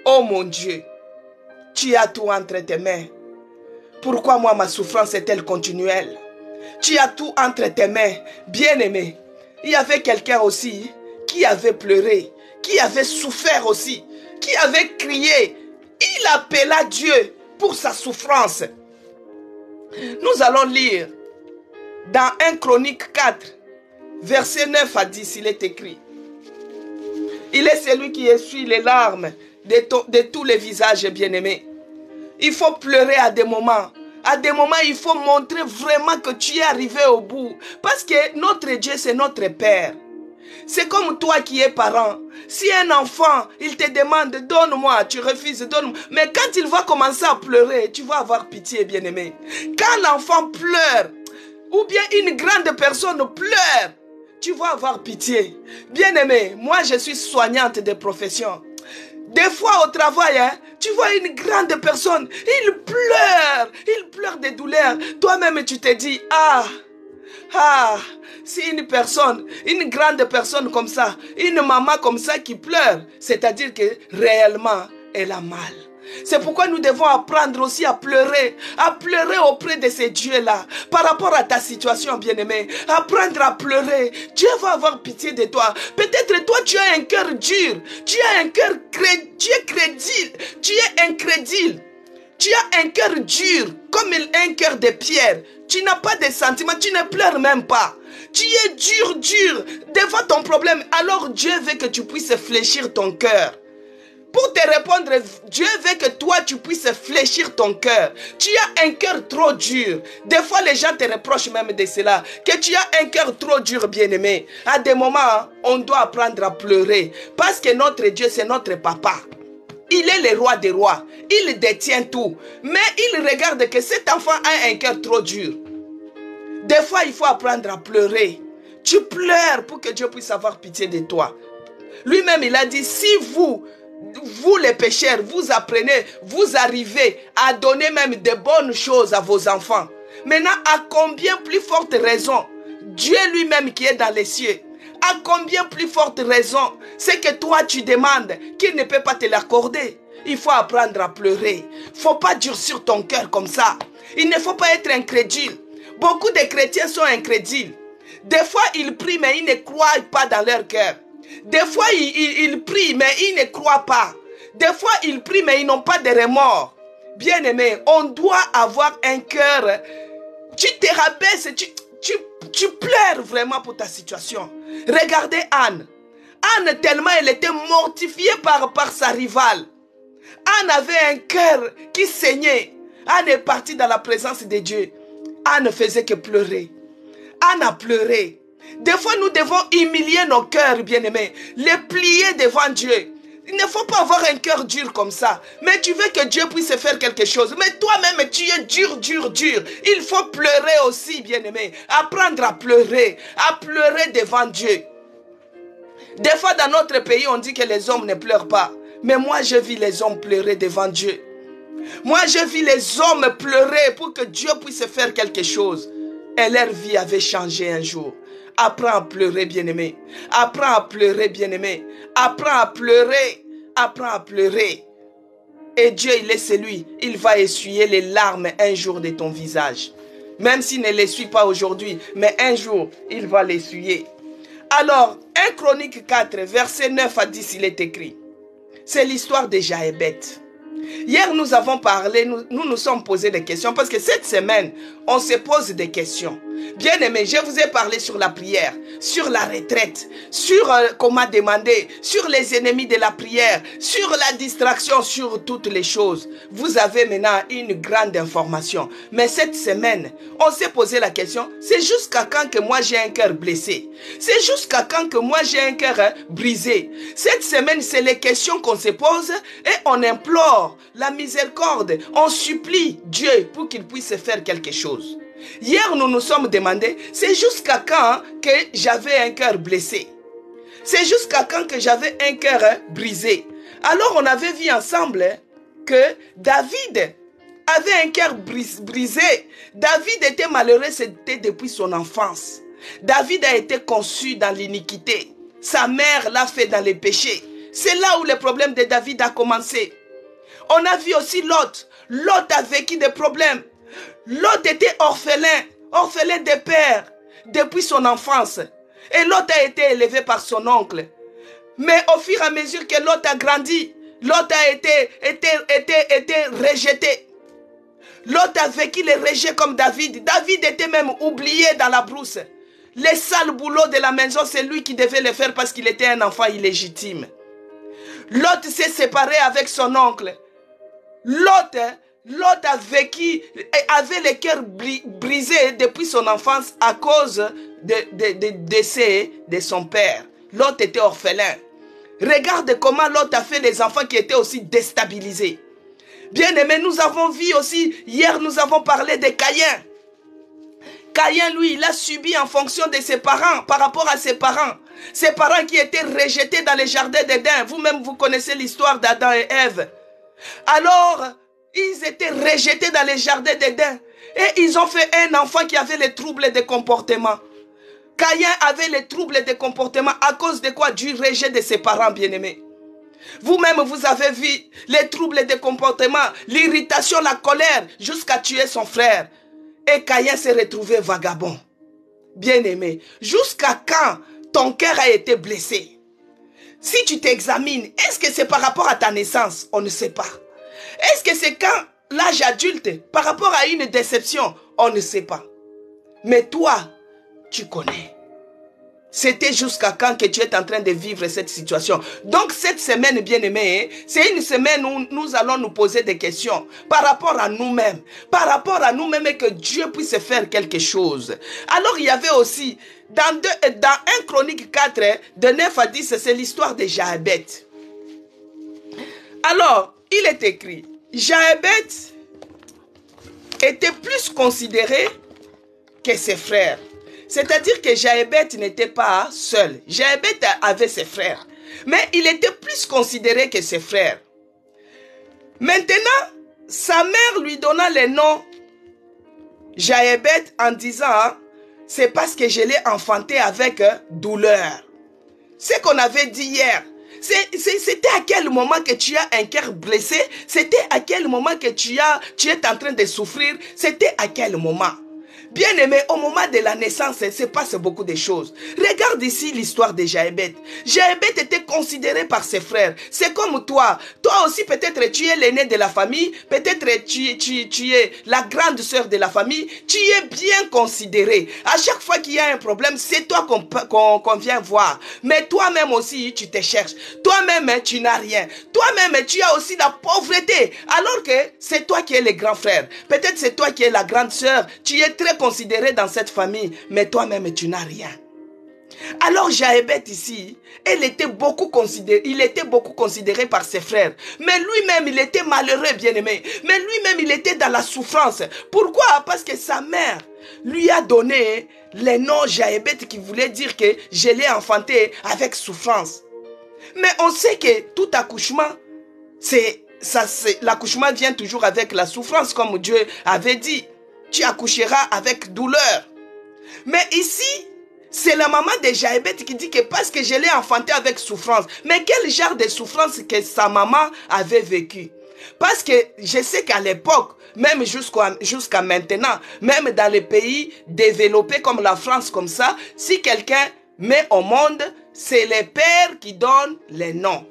Oh mon Dieu, tu as tout entre tes mains. Pourquoi moi ma souffrance est-elle continuelle? Tu as tout entre tes mains, bien-aimé. Il y avait quelqu'un aussi qui avait pleuré, qui avait souffert aussi, qui avait crié. Il appela Dieu pour sa souffrance. Nous allons lire dans 1 Chronique 4, verset 9 à 10, il est écrit. Il est celui qui essuie les larmes de tous les visages, bien-aimés. Il faut pleurer à des moments. À des moments, il faut montrer vraiment que tu es arrivé au bout. Parce que notre Dieu, c'est notre Père. C'est comme toi qui es parent. Si un enfant, il te demande, donne-moi, tu refuses, donne-moi. Mais quand il va commencer à pleurer, tu vas avoir pitié, bien-aimé. Quand l'enfant pleure, ou bien une grande personne pleure, tu vas avoir pitié. Bien-aimé, moi je suis soignante de profession. Des fois au travail, tu vois une grande personne, il pleure de douleur. Toi-même tu te dis, si une personne, une grande personne comme ça, une maman comme ça qui pleure, c'est-à-dire que réellement elle a mal. C'est pourquoi nous devons apprendre aussi à pleurer auprès de ces dieux-là, par rapport à ta situation, bien-aimé. Apprendre à pleurer. Dieu va avoir pitié de toi. Peut-être toi, tu as un cœur dur. Tu as un cœur crédule. Tu es incrédule. Tu as un cœur dur, comme un cœur de pierre. Tu n'as pas de sentiments, tu ne pleures même pas. Tu es dur. Devant ton problème, alors Dieu veut que tu puisses fléchir ton cœur. Pour te répondre, Dieu veut que toi, tu puisses fléchir ton cœur. Tu as un cœur trop dur. Des fois, les gens te reprochent même de cela. Que tu as un cœur trop dur, bien-aimé. À des moments, on doit apprendre à pleurer. Parce que notre Dieu, c'est notre papa. Il est le roi des rois. Il détient tout. Mais il regarde que cet enfant a un cœur trop dur. Des fois, il faut apprendre à pleurer. Tu pleures pour que Dieu puisse avoir pitié de toi. Lui-même, il a dit, si vous les pécheurs, vous apprenez, vous arrivez à donner même de bonnes choses à vos enfants. Maintenant, à combien plus forte raison Dieu lui-même qui est dans les cieux, à combien plus forte raison c'est que toi tu demandes qu'il ne peut pas te l'accorder. Il faut apprendre à pleurer. Il ne faut pas durcir ton cœur comme ça. Il ne faut pas être incrédule. Beaucoup de chrétiens sont incrédules. Des fois ils prient mais ils ne croient pas dans leur cœur. Des fois ils prient mais ils ne croient pas. Des fois ils prient mais ils n'ont pas de remords. Bien-aimé, on doit avoir un cœur. Tu te rabaisses, tu pleures vraiment pour ta situation. Regardez Anne. Anne, tellement elle était mortifiée par sa rivale. Anne avait un cœur qui saignait. Anne est partie dans la présence de Dieu. Anne ne faisait que pleurer. Anne a pleuré. Des fois, nous devons humilier nos cœurs, bien-aimés. Les plier devant Dieu. Il ne faut pas avoir un cœur dur comme ça. Mais tu veux que Dieu puisse faire quelque chose. Mais toi-même, tu es dur. Il faut pleurer aussi, bien-aimé. Apprendre à pleurer devant Dieu. Des fois, dans notre pays, on dit que les hommes ne pleurent pas. Mais moi, je vis les hommes pleurer devant Dieu. Moi, je vis les hommes pleurer pour que Dieu puisse faire quelque chose. Et leur vie avait changé un jour. Apprends à pleurer, bien-aimé. Apprends à pleurer, bien-aimé. Apprends à pleurer. Apprends à pleurer. Et Dieu, il est celui. Il va essuyer les larmes un jour de ton visage. Même s'il ne l'essuie pas aujourd'hui, mais un jour, il va l'essuyer. Alors, 1 Chronique 4, verset 9 à 10, il est écrit. C'est l'histoire de Jaébet. Hier, nous avons parlé, nous sommes posé des questions parce que cette semaine, on se pose des questions. Bien aimé, je vous ai parlé sur la prière, sur la retraite, sur comment demander, sur les ennemis de la prière, sur la distraction, sur toutes les choses. Vous avez maintenant une grande information. Mais cette semaine, on s'est posé la question, c'est jusqu'à quand que moi j'ai un cœur blessé? C'est jusqu'à quand que moi j'ai un cœur brisé? Cette semaine, c'est les questions qu'on se pose et on implore la miséricorde. On supplie Dieu pour qu'il puisse faire quelque chose. Hier, nous nous sommes demandé, c'est jusqu'à quand que j'avais un cœur blessé? C'est jusqu'à quand que j'avais un cœur brisé? Alors, on avait vu ensemble que David avait un cœur brisé. David était malheureux, c'était depuis son enfance. David a été conçu dans l'iniquité. Sa mère l'a fait dans les péchés. C'est là où le problème de David a commencé. On a vu aussi Lot. Lot a vécu des problèmes. Lot était orphelin de père depuis son enfance. Et Lot a été élevé par son oncle. Mais au fur et à mesure que Lot a grandi, Lot a été rejeté. Lot a vécu le rejet comme David. David était même oublié dans la brousse. Les sales boulots de la maison, c'est lui qui devait les faire parce qu'il était un enfant illégitime. Lot s'est séparé avec son oncle. Lot a vécu, avait le cœur brisé depuis son enfance à cause de décès de son père. Lot était orphelin. Regarde comment Lot a fait les enfants qui étaient aussi déstabilisés. Bien aimé, nous avons vu aussi, hier nous avons parlé de Caïn. Caïn, lui, il a subi en fonction de ses parents, par rapport à ses parents. Ses parents qui étaient rejetés dans les jardins d'Éden. Vous-même, vous connaissez l'histoire d'Adam et Ève. Alors, ils étaient rejetés dans les jardins d'Éden. Et ils ont fait un enfant qui avait les troubles de comportement. Caïn avait les troubles de comportement à cause de quoi? Du rejet de ses parents bien-aimés. Vous-même, vous avez vu les troubles de comportement, l'irritation, la colère, jusqu'à tuer son frère. Et Caïn s'est retrouvé vagabond. Bien-aimé, jusqu'à quand ton cœur a été blessé? Si tu t'examines, est-ce que c'est par rapport à ta naissance? On ne sait pas. Est-ce que c'est quand l'âge adulte, par rapport à une déception? On ne sait pas. Mais toi, tu connais. C'était jusqu'à quand que tu es en train de vivre cette situation. Donc cette semaine, bien-aimé, c'est une semaine où nous allons nous poser des questions par rapport à nous-mêmes. Par rapport à nous-mêmes et que Dieu puisse faire quelque chose. Alors il y avait aussi, dans 1 Chronique 4, de 9 à 10, c'est l'histoire de Jaébet. Alors, il est écrit, Jaébet était plus considéré que ses frères. C'est-à-dire que Jaébet n'était pas seul. Jaébet avait ses frères. Mais il était plus considéré que ses frères. Maintenant, sa mère lui donna le nom Jaébet en disant c'est parce que je l'ai enfanté avec douleur. Ce qu'on avait dit hier, c'était à quel moment que tu as un cœur blessé, c'était à quel moment que tu es en train de souffrir, c'était à quel moment. Bien-aimé, au moment de la naissance, il se passe beaucoup de choses. Regarde ici l'histoire de Jaébet. Jaébet était considéré par ses frères. C'est comme toi. Toi aussi, peut-être tu es l'aîné de la famille. Peut-être tu es la grande sœur de la famille. Tu es bien considéré. À chaque fois qu'il y a un problème, c'est toi qu'on vient voir. Mais toi-même aussi, tu te cherches. Toi-même, tu n'as rien. Toi-même, tu as aussi la pauvreté. Alors que c'est toi qui es le grand frère. Peut-être c'est toi qui es la grande sœur. Tu es très considéré dans cette famille, mais toi-même tu n'as rien. Alors Jaébet ici, il était beaucoup considéré par ses frères, mais lui-même il était malheureux, bien-aimé, mais lui-même il était dans la souffrance. Pourquoi? Parce que sa mère lui a donné le nom Jaébet qui voulait dire que je l'ai enfanté avec souffrance. Mais on sait que tout accouchement, l'accouchement vient toujours avec la souffrance, comme Dieu avait dit. Tu accoucheras avec douleur. Mais ici, c'est la maman de Jaébet qui dit que parce que je l'ai enfanté avec souffrance. Mais quel genre de souffrance que sa maman avait vécu? Parce que je sais qu'à l'époque, même jusqu'à maintenant, même dans les pays développés comme la France, comme ça, si quelqu'un met au monde, c'est les pères qui donnent les noms.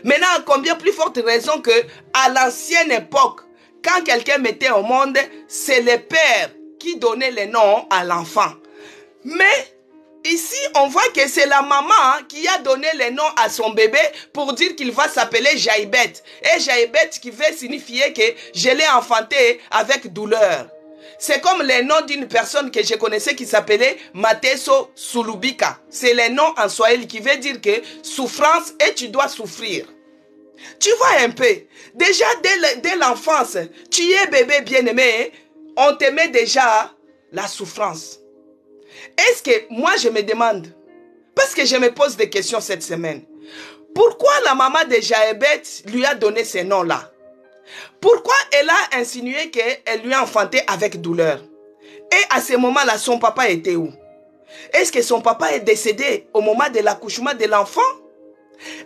Maintenant, combien plus forte raison que à l'ancienne époque, quand quelqu'un mettait au monde, c'est le père qui donnait le nom à l'enfant. Mais ici, on voit que c'est la maman qui a donné le nom à son bébé pour dire qu'il va s'appeler Jaébet. Et Jaébet qui veut signifier que je l'ai enfanté avec douleur. C'est comme le nom d'une personne que je connaissais qui s'appelait Mateso Sulubika. C'est le nom en swahili qui veut dire que souffrance et tu dois souffrir. Tu vois un peu, déjà dès l'enfance, tu es bébé bien-aimé, on te met déjà la souffrance. Est-ce que, moi je me demande, parce que je me pose des questions cette semaine, pourquoi la maman de Jaébet lui a donné ce nom-là? Pourquoi elle a insinué qu'elle lui a enfanté avec douleur? Et à ce moment-là, son papa était où? Est-ce que son papa est décédé au moment de l'accouchement de l'enfant?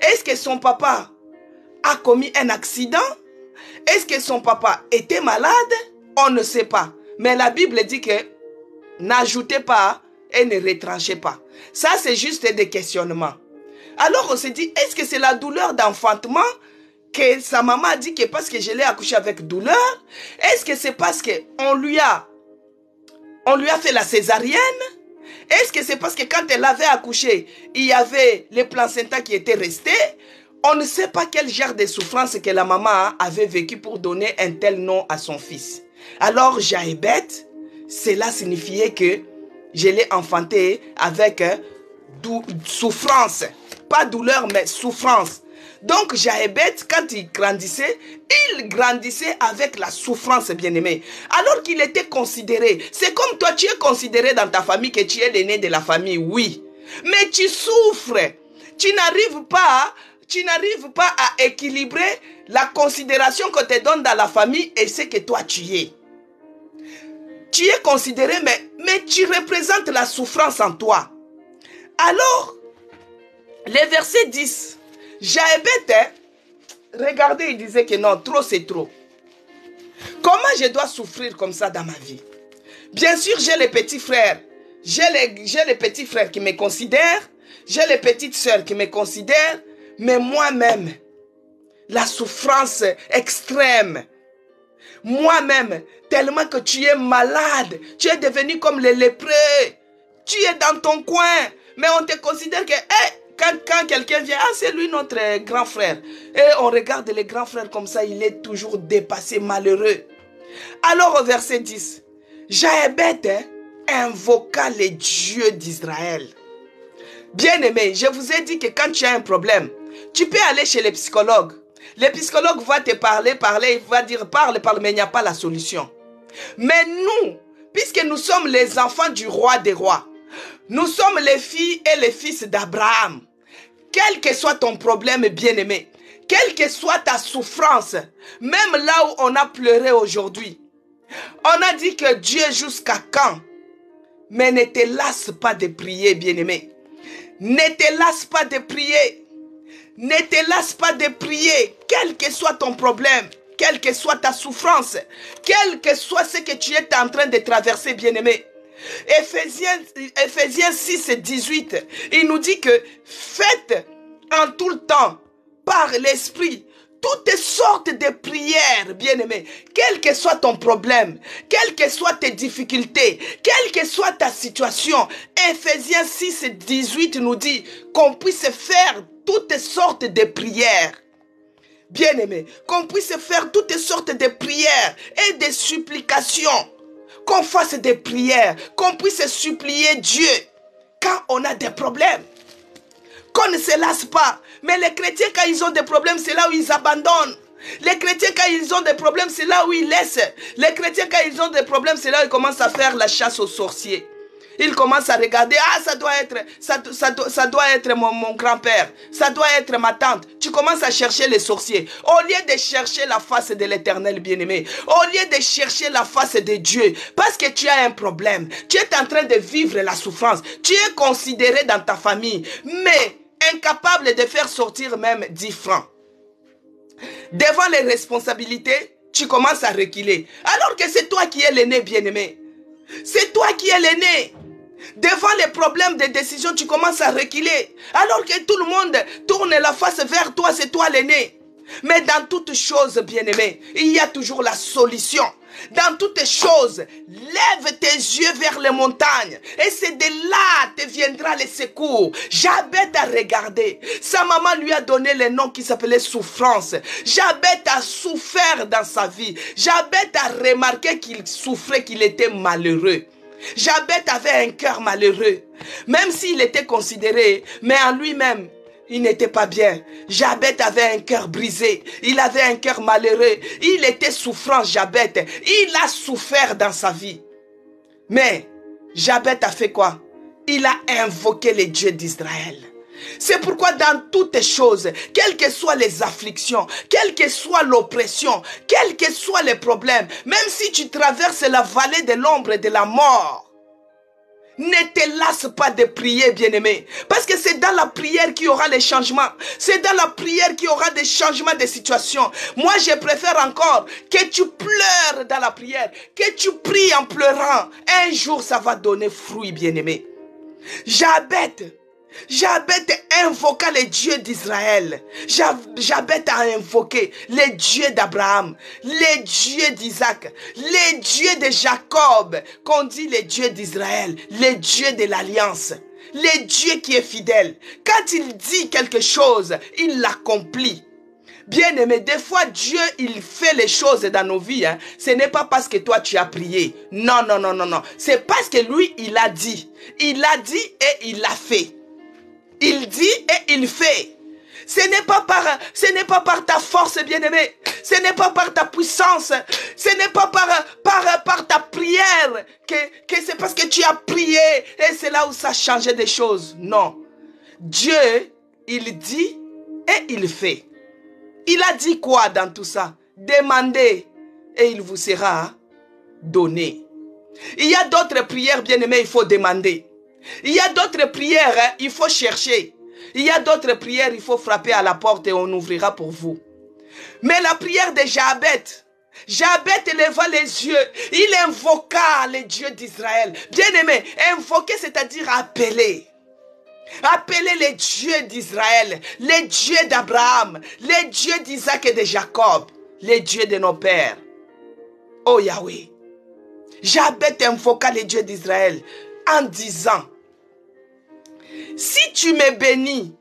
Est-ce que son papa a commis un accident? Est-ce que son papa était malade? On ne sait pas. Mais la Bible dit que n'ajoutez pas et ne retranchez pas. Ça, c'est juste des questionnements. Alors, on se dit, est-ce que c'est la douleur d'enfantement que sa maman a dit que parce que je l'ai accouché avec douleur? Est-ce que c'est parce qu'on lui a fait la césarienne? Est-ce que c'est parce que quand elle avait accouché, il y avait les placentas qui étaient restés? On ne sait pas quel genre de souffrance que la maman avait vécu pour donner un tel nom à son fils. Alors Jaébet, cela signifiait que je l'ai enfanté avec souffrance. Pas douleur, mais souffrance. Donc Jaébet, quand il grandissait avec la souffrance, bien-aimé. Alors qu'il était considéré. C'est comme toi, tu es considéré dans ta famille que tu es l'aîné de la famille, oui. Mais tu souffres. Tu n'arrives pas à équilibrer la considération qu'on te donne dans la famille et ce que toi tu es. Tu es considéré, mais tu représentes la souffrance en toi. Alors, le verset 10, Jaébet, regardez, il disait que non, trop c'est trop. Comment je dois souffrir comme ça dans ma vie? Bien sûr, j'ai les petits frères. J'ai les petits frères qui me considèrent. J'ai les petites sœurs qui me considèrent. Mais moi-même, la souffrance extrême. Moi-même, tellement que tu es malade. Tu es devenu comme les lépreux. Tu es dans ton coin. Mais on te considère que... Quand quelqu'un vient, c'est lui notre grand frère. Et on regarde les grands frères comme ça, il est toujours dépassé, malheureux. Alors au verset 10, Jaébet invoqua les dieux d'Israël. Bien-aimé, je vous ai dit que quand tu as un problème, tu peux aller chez les psychologues. Le psychologue va te parler, il va dire parle, mais il n'y a pas la solution. Mais nous, puisque nous sommes les enfants du roi des rois, nous sommes les filles et les fils d'Abraham. Quel que soit ton problème, bien-aimé, quelle que soit ta souffrance, même là où on a pleuré aujourd'hui, on a dit que Dieu jusqu'à quand? Mais ne te lasse pas de prier, bien-aimé. Ne te lasse pas de prier. Ne te lasse pas de prier, quel que soit ton problème, quelle que soit ta souffrance, quel que soit ce que tu es en train de traverser, bien-aimé. Éphésiens 6 et 18, il nous dit que faites en tout le temps, par l'Esprit, toutes sortes de prières, bien-aimé, quel que soit ton problème, quelles que soient tes difficultés, quelle que soit ta situation. Éphésiens 6 et 18 nous dit qu'on puisse faire toutes sortes de prières. Bien-aimé, qu'on puisse faire toutes sortes de prières et de supplications. Qu'on fasse des prières, qu'on puisse supplier Dieu quand on a des problèmes. Qu'on ne se lasse pas. Mais les chrétiens, quand ils ont des problèmes, c'est là où ils abandonnent. Les chrétiens, quand ils ont des problèmes, c'est là où ils laissent. Les chrétiens, quand ils ont des problèmes, c'est là où ils commencent à faire la chasse aux sorciers. Ils commencent à regarder, ah, ça doit être mon grand-père, ça doit être ma tante. Tu commences à chercher les sorciers. Au lieu de chercher la face de l'Éternel bien-aimé, au lieu de chercher la face de Dieu, parce que tu as un problème, tu es en train de vivre la souffrance, tu es considéré dans ta famille, mais incapable de faire sortir même 10 francs. Devant les responsabilités, tu commences à reculer. Alors que c'est toi qui es l'aîné bien-aimé. C'est toi qui es l'aîné. Devant les problèmes de décision, tu commences à reculer. Alors que tout le monde tourne la face vers toi, c'est toi l'aîné. Mais dans toutes choses, bien-aimé, il y a toujours la solution. Dans toutes choses, lève tes yeux vers les montagnes. Et c'est de là te viendra le secours. Jabez a regardé. Sa maman lui a donné le nom qui s'appelait souffrance. Jabez a souffert dans sa vie. Jabez a remarqué qu'il souffrait, qu'il était malheureux. Jabez avait un cœur malheureux. Même s'il était considéré, mais en lui-même, il n'était pas bien. Jabez avait un cœur brisé. Il avait un cœur malheureux. Il était souffrant, Jabez. Il a souffert dans sa vie. Mais Jabez a fait quoi? Il a invoqué le Dieu d'Israël. C'est pourquoi dans toutes choses, quelles que soient les afflictions, quelle que soit l'oppression, quels que soient les problèmes, même si tu traverses la vallée de l'ombre et de la mort, ne te lasse pas de prier, bien-aimé. Parce que c'est dans la prière qu'il y aura les changements. C'est dans la prière qu'il y aura des changements de situation. Moi, je préfère encore que tu pleures dans la prière, que tu pries en pleurant. Un jour, ça va donner fruit, bien-aimé. Jabez invoqua le Dieu d'Israël. Jabez a invoqué le Dieu d'Abraham, le Dieu d'Isaac, le Dieu de Jacob, qu'on dit le Dieu d'Israël, le Dieu de l'Alliance, le Dieu qui est fidèle. Quand il dit quelque chose, il l'accomplit. Bien-aimé, des fois Dieu, il fait les choses dans nos vies. Hein. Ce n'est pas parce que toi tu as prié. Non, non, non, non, non. C'est parce que lui, il a dit. Il a dit et il l'a fait. Il dit et il fait. Ce n'est pas par ta force, bien-aimé. Ce n'est pas par ta puissance. Ce n'est pas par ta prière que c'est parce que tu as prié et c'est là où ça changeait des choses. Non. Dieu, il dit et il fait. Il a dit quoi dans tout ça? Demandez et il vous sera donné. Il y a d'autres prières, bien-aimés, il faut demander. Il y a d'autres prières, hein, il faut chercher. Il y a d'autres prières, il faut frapper à la porte et on ouvrira pour vous. Mais la prière de Jabez, Jabez leva les yeux. Il invoqua le Dieu d'Israël. Bien-aimé, invoquer, c'est-à-dire appeler. Appeler le Dieu d'Israël, le Dieu d'Abraham, le Dieu d'Isaac et de Jacob, le Dieu de nos pères. Oh Yahweh. Jabez invoqua le Dieu d'Israël en disant, si tu me bénis,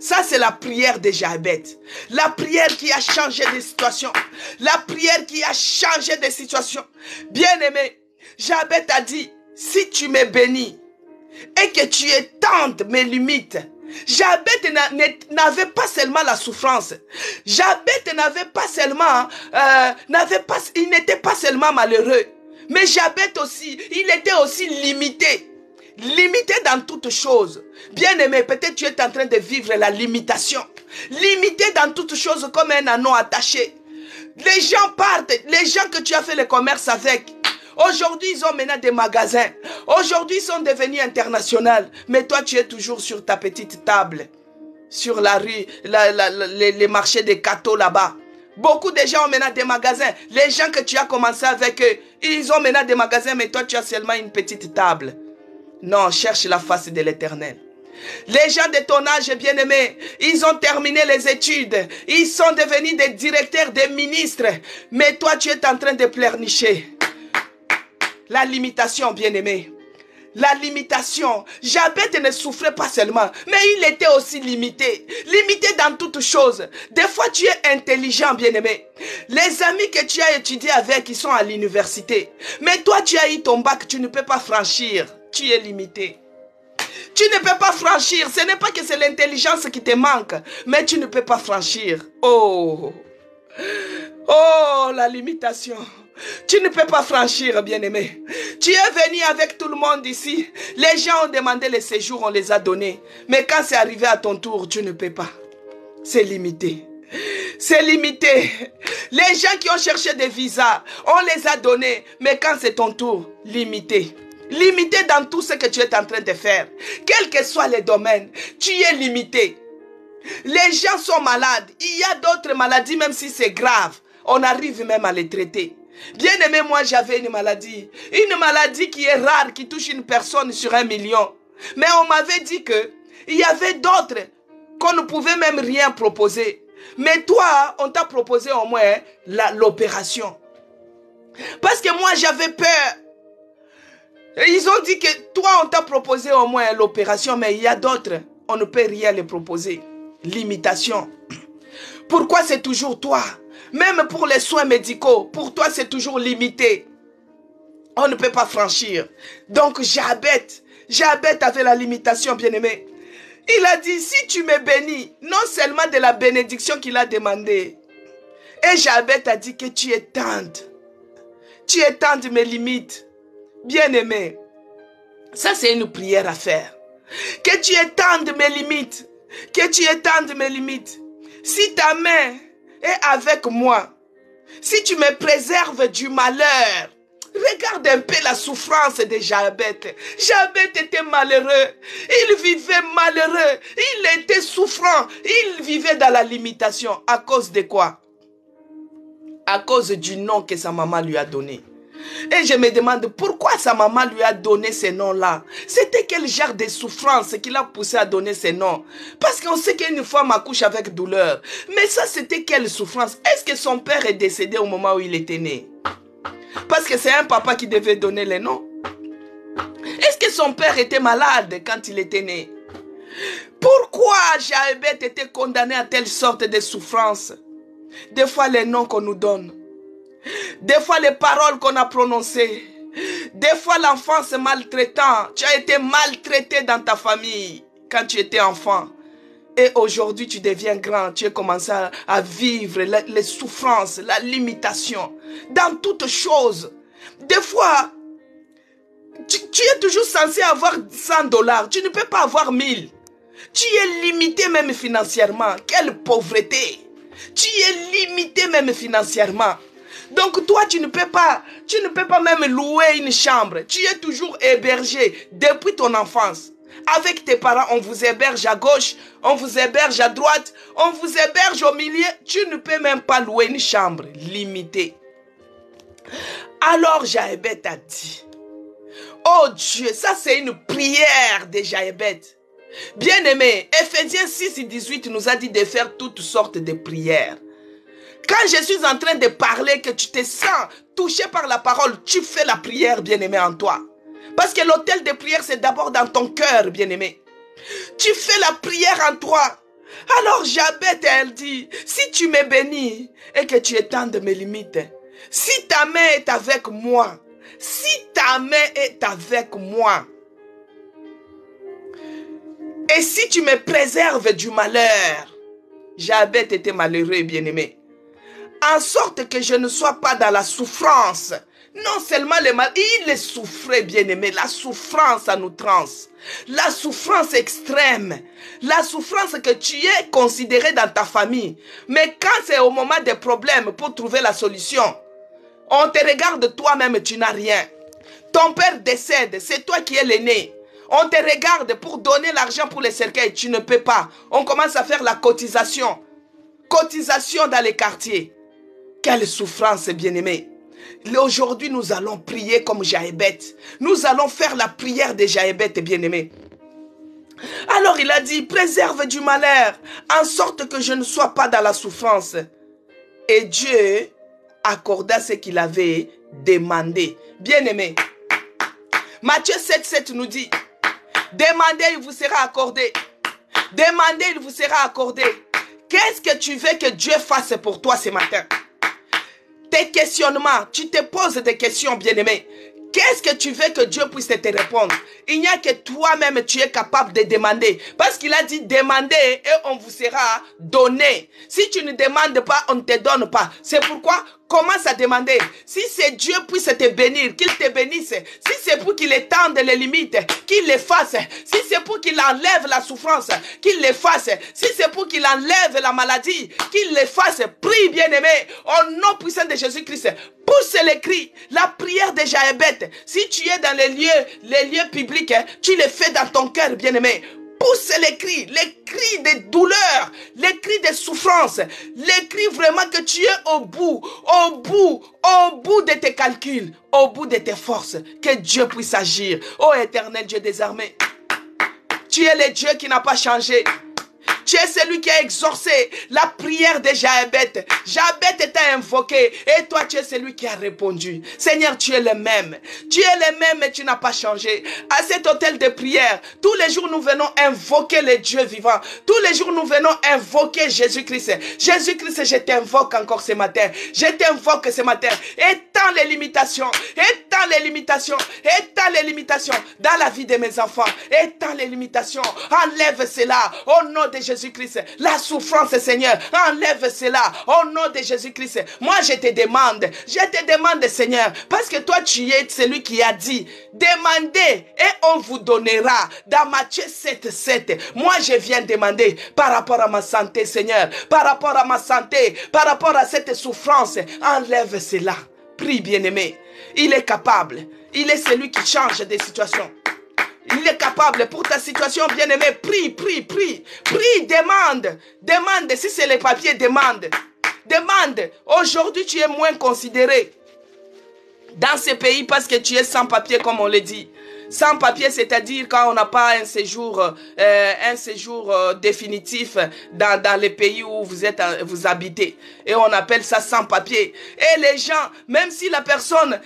ça c'est la prière de Jabez. La prière qui a changé de situation. La prière qui a changé de situation. Bien-aimé, Jabez a dit, si tu me bénis et que tu étendes mes limites. Jabez n'avait pas seulement la souffrance. Jabez n'avait pas seulement, il n'était pas seulement malheureux. Mais Jabez aussi, il était aussi limité. Limité dans toutes choses. Bien-aimé, peut-être tu es en train de vivre la limitation. Limité dans toutes choses comme un anneau attaché. Les gens partent, les gens que tu as fait le commerce avec. Aujourd'hui, ils ont maintenant des magasins. Aujourd'hui, ils sont devenus internationaux. Mais toi, tu es toujours sur ta petite table. Sur la rue, les marchés des cathos là-bas. Beaucoup de gens ont maintenant des magasins. Les gens que tu as commencé avec eux, ils ont maintenant des magasins, mais toi, tu as seulement une petite table. Non, cherche la face de l'Éternel. Les gens de ton âge, bien-aimés, ils ont terminé les études. Ils sont devenus des directeurs, des ministres. Mais toi, tu es en train de pleurnicher. La limitation, bien-aimé. La limitation. Jabet ne souffrait pas seulement, mais il était aussi limité. Limité dans toutes choses. Des fois, tu es intelligent, bien-aimé. Les amis que tu as étudiés avec, ils sont à l'université. Mais toi, tu as eu ton bac, tu ne peux pas franchir. Tu es limité. Tu ne peux pas franchir. Ce n'est pas que c'est l'intelligence qui te manque, mais tu ne peux pas franchir. Oh, la limitation. Tu ne peux pas franchir, bien-aimé. Tu es venu avec tout le monde ici. Les gens ont demandé les séjours, on les a donnés. Mais quand c'est arrivé à ton tour, tu ne peux pas. C'est limité. C'est limité. Les gens qui ont cherché des visas, on les a donnés. Mais quand c'est ton tour, limité. Limité dans tout ce que tu es en train de faire. Quels que soient les domaines, tu es limité. Les gens sont malades. Il y a d'autres maladies, même si c'est grave. On arrive même à les traiter. Bien aimé, moi j'avais une maladie qui est rare, qui touche une personne sur 1 million. Mais on m'avait dit que il y avait d'autres qu'on ne pouvait même rien proposer. Mais toi, on t'a proposé au moins l'opération. Parce que moi j'avais peur. Ils ont dit que toi, on t'a proposé au moins l'opération, mais il y a d'autres, on ne peut rien les proposer. Limitation. Pourquoi c'est toujours toi? Même pour les soins médicaux, pour toi, c'est toujours limité. On ne peut pas franchir. Donc, Jabet avait la limitation, bien-aimé. Il a dit, si tu me bénis, non seulement de la bénédiction qu'il a demandé. Et Jabet a dit que tu étendes. Tu étendes mes limites. Bien-aimé, ça c'est une prière à faire. Que tu étendes mes limites. Que tu étendes mes limites. Si ta main est avec moi, si tu me préserves du malheur, regarde un peu la souffrance de Jabet. Jabet était malheureux. Il vivait malheureux. Il était souffrant. Il vivait dans la limitation. À cause de quoi? À cause du nom que sa maman lui a donné. Et je me demande pourquoi sa maman lui a donné ces noms-là. C'était quel genre de souffrance qui l'a poussé à donner ces noms? Parce qu'on sait qu'une femme accouche avec douleur. Mais ça, c'était quelle souffrance? Est-ce que son père est décédé au moment où il était né? Parce que c'est un papa qui devait donner les noms. Est-ce que son père était malade quand il était né? Pourquoi Jabet était condamné à telle sorte de souffrance? Des fois, les noms qu'on nous donne. Des fois, les paroles qu'on a prononcées. Des fois, l'enfance maltraitant. Tu as été maltraité dans ta famille quand tu étais enfant. Et aujourd'hui, tu deviens grand. Tu as commencé à vivre les souffrances, la limitation. Dans toutes choses. Des fois, tu es toujours censé avoir 100 $. Tu ne peux pas avoir 1000. Tu es limité même financièrement. Quelle pauvreté. Tu es limité même financièrement. Donc toi, tu ne peux pas même louer une chambre. Tu es toujours hébergé depuis ton enfance. Avec tes parents, on vous héberge à gauche, on vous héberge à droite, on vous héberge au milieu. Tu ne peux même pas louer une chambre. Limité. Alors Jabet a dit, oh Dieu, ça c'est une prière de Jabet. Bien-aimé, Ephésiens 6:18 nous a dit de faire toutes sortes de prières. Quand je suis en train de parler, que tu te sens touché par la parole, tu fais la prière, bien-aimé, en toi. Parce que l'autel de prière, c'est d'abord dans ton cœur, bien-aimé. Tu fais la prière en toi. Alors Jabet, elle dit, si tu me bénis et que tu étendes mes limites, si ta main est avec moi, si ta main est avec moi, et si tu me préserves du malheur, Jabet était malheureux, bien-aimé. En sorte que je ne sois pas dans la souffrance. Non seulement le mal, il souffrait, bien-aimé. La souffrance à outrance. La souffrance extrême. La souffrance que tu es considérée dans ta famille. Mais quand c'est au moment des problèmes pour trouver la solution, On te regarde toi-même, tu n'as rien. Ton père décède, c'est toi qui es l'aîné. On te regarde pour donner l'argent pour les cercueils, tu ne peux pas. On commence à faire la cotisation. Cotisation dans les quartiers. Quelle souffrance, bien-aimé. Aujourd'hui, nous allons prier comme Jaébet. Nous allons faire la prière de Jaébet, bien-aimé. Alors il a dit, préserve du malheur, en sorte que je ne sois pas dans la souffrance. Et Dieu accorda ce qu'il avait demandé. Bien-aimé, Matthieu 7,7 nous dit, demandez, il vous sera accordé. Demandez, il vous sera accordé. Qu'est-ce que tu veux que Dieu fasse pour toi ce matin? Tes questionnements, tu te poses des questions, bien-aimé. Qu'est-ce que tu veux que Dieu puisse te répondre? Il n'y a que toi-même tu es capable de demander. Parce qu'il a dit demandez et on vous sera donné. Si tu ne demandes pas, on ne te donne pas. C'est pourquoi commence à demander. Si c'est Dieu puisse te bénir, qu'il te bénisse. Si c'est pour qu'il étende les limites, qu'il les fasse. Si c'est pour qu'il enlève la souffrance, qu'il les fasse. Si c'est pour qu'il enlève la maladie, qu'il les fasse. Prie, bien-aimé, au nom puissant de Jésus-Christ. Pousse les cris, la prière de Jaébet. Si tu es dans les lieux publics, tu les fais dans ton cœur, bien-aimé. Pousse les cris de douleur, les cris de souffrance, les cris vraiment que tu es au bout de tes calculs, au bout de tes forces. Que Dieu puisse agir. Ô éternel Dieu des armées, tu es le Dieu qui n'a pas changé. Tu es celui qui a exaucé la prière de Jaébet. Jaébet t'a invoqué et toi tu es celui qui a répondu. Seigneur, tu es le même. Tu es le même et tu n'as pas changé. À cet hôtel de prière, tous les jours nous venons invoquer le Dieu vivant. Tous les jours nous venons invoquer Jésus-Christ. Jésus-Christ, je t'invoque encore ce matin. Je t'invoque ce matin. Étends les limitations. Étends les limitations. Étends les limitations dans la vie de mes enfants. Étends les limitations. Enlève cela au nom de Jésus-Christ. La souffrance, Seigneur, enlève cela au nom de Jésus-Christ. Moi, je te demande, Seigneur, parce que toi, tu es celui qui a dit, demandez et on vous donnera. Dans Matthieu 7,7, moi, je viens demander par rapport à ma santé, Seigneur, par rapport à ma santé, par rapport à cette souffrance, enlève cela. Prie, bien-aimé. Il est capable. Il est celui qui change des situations. Il est capable pour ta situation, bien-aimé. Prie, prie, prie. Prie, demande. Demande. Si c'est les papiers, demande. Demande. Aujourd'hui, tu es moins considéré dans ce pays parce que tu es sans papier, comme on le dit. Sans papier, c'est-à-dire quand on n'a pas un séjour définitif dans les pays où vous habitez. Et on appelle ça sans papier. Et les gens, même si la personne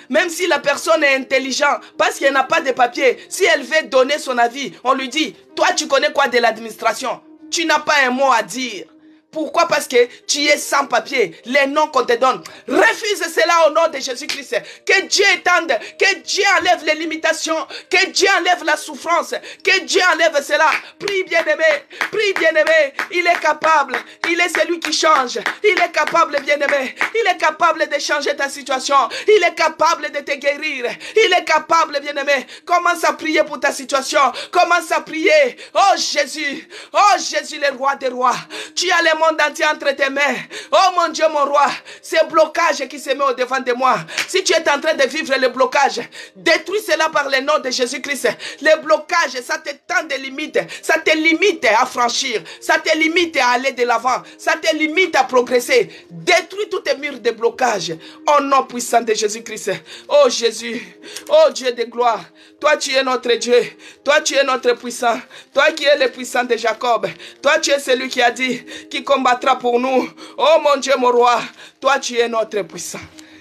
est intelligente, parce qu'elle n'a pas de papier, si elle veut donner son avis, on lui dit, toi tu connais quoi de l'administration? Tu n'as pas un mot à dire. Pourquoi? Parce que tu es sans papier. Les noms qu'on te donne. Refuse cela au nom de Jésus-Christ. Que Dieu étende. Que Dieu enlève les limitations. Que Dieu enlève la souffrance. Que Dieu enlève cela. Prie, bien-aimé. Prie, bien-aimé. Il est capable. Il est celui qui change. Il est capable, bien-aimé. Il est capable de changer ta situation. Il est capable de te guérir. Il est capable, bien-aimé. Commence à prier pour ta situation. Commence à prier. Oh Jésus. Oh Jésus, le roi des rois. Tu as les monde entier entre tes mains. Oh mon Dieu, mon roi, ces blocages qui se met au devant de moi. Si tu es en train de vivre le blocage, détruis cela par le nom de Jésus-Christ. Les blocages, ça te tend des limites. Ça te limite à franchir. Ça te limite à aller de l'avant. Ça te limite à progresser. Détruis tous tes murs de blocage. Au nom puissant de Jésus-Christ. Oh Jésus, oh Dieu de gloire. Toi, tu es notre Dieu. Toi, tu es notre puissant. Toi qui es le puissant de Jacob. Toi, tu es celui qui a dit, qui combattra pour nous. Oh mon Dieu, mon roi. Toi, tu es notre puissant.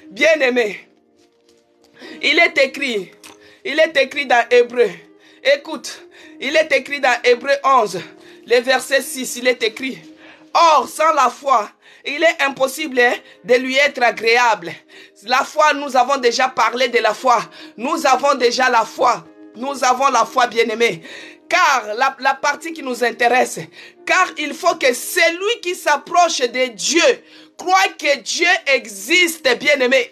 Bien-aimé, il est écrit dans Hébreu. Écoute, il est écrit dans Hébreu 11, le verset 6, il est écrit. Or, sans la foi, il est impossible de lui être agréable. La foi, nous avons déjà parlé de la foi. Nous avons déjà la foi. Nous avons la foi, bien-aimé. Car la partie qui nous intéresse, car il faut que celui qui s'approche de Dieu croit que Dieu existe, bien-aimé.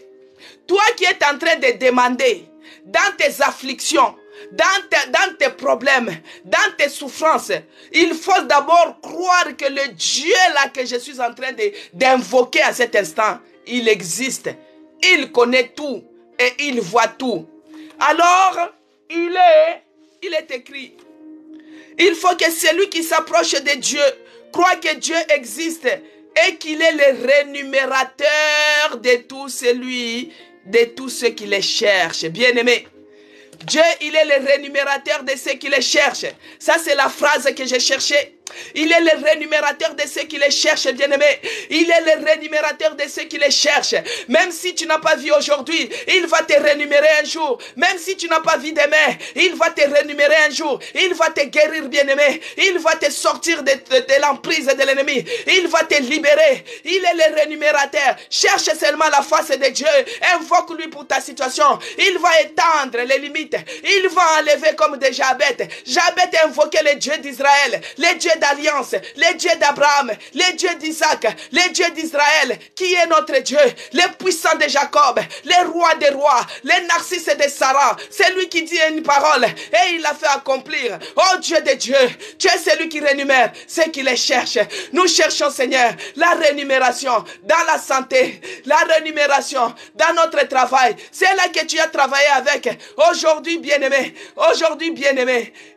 Toi qui es en train de demander dans tes afflictions, dans tes problèmes, dans tes souffrances, il faut d'abord croire que le Dieu là que je suis en train d'invoquer à cet instant, il existe. Il connaît tout et il voit tout. Alors, il est écrit. Il faut que celui qui s'approche de Dieu croit que Dieu existe et qu'il est le rémunérateur de tout ceux qui les cherchent. Bien-aimé, Dieu, il est le rémunérateur de ceux qui les cherchent. Ça, c'est la phrase que j'ai cherchée. Il est le rémunérateur de ceux qui les cherchent, bien-aimé. Il est le rémunérateur de ceux qui les cherchent. Même si tu n'as pas vu aujourd'hui, il va te rémunérer un jour. Même si tu n'as pas vu demain, il va te rémunérer un jour. Il va te guérir, bien-aimé. Il va te sortir de l'emprise de l'ennemi. Il va te libérer. Il est le rémunérateur. Cherche seulement la face de Dieu. Invoque-lui pour ta situation. Il va étendre les limites. Il va enlever comme de Jabet. Jabet invoquait le Dieu d'Israël, le Dieu d'alliance, le Dieu d'Abraham, le Dieu d'Isaac, le Dieu d'Israël, qui est notre Dieu, le puissant de Jacob, le roi des rois, le narcisse de Sarah. C'est lui qui dit une parole et il l'a fait accomplir. Oh Dieu de Dieu, tu es celui qui rémunère ceux qui les cherchent. Nous cherchons, Seigneur, la rémunération dans la santé, la rémunération dans notre travail. C'est là que tu as travaillé avec. Aujourd'hui, bien-aimé,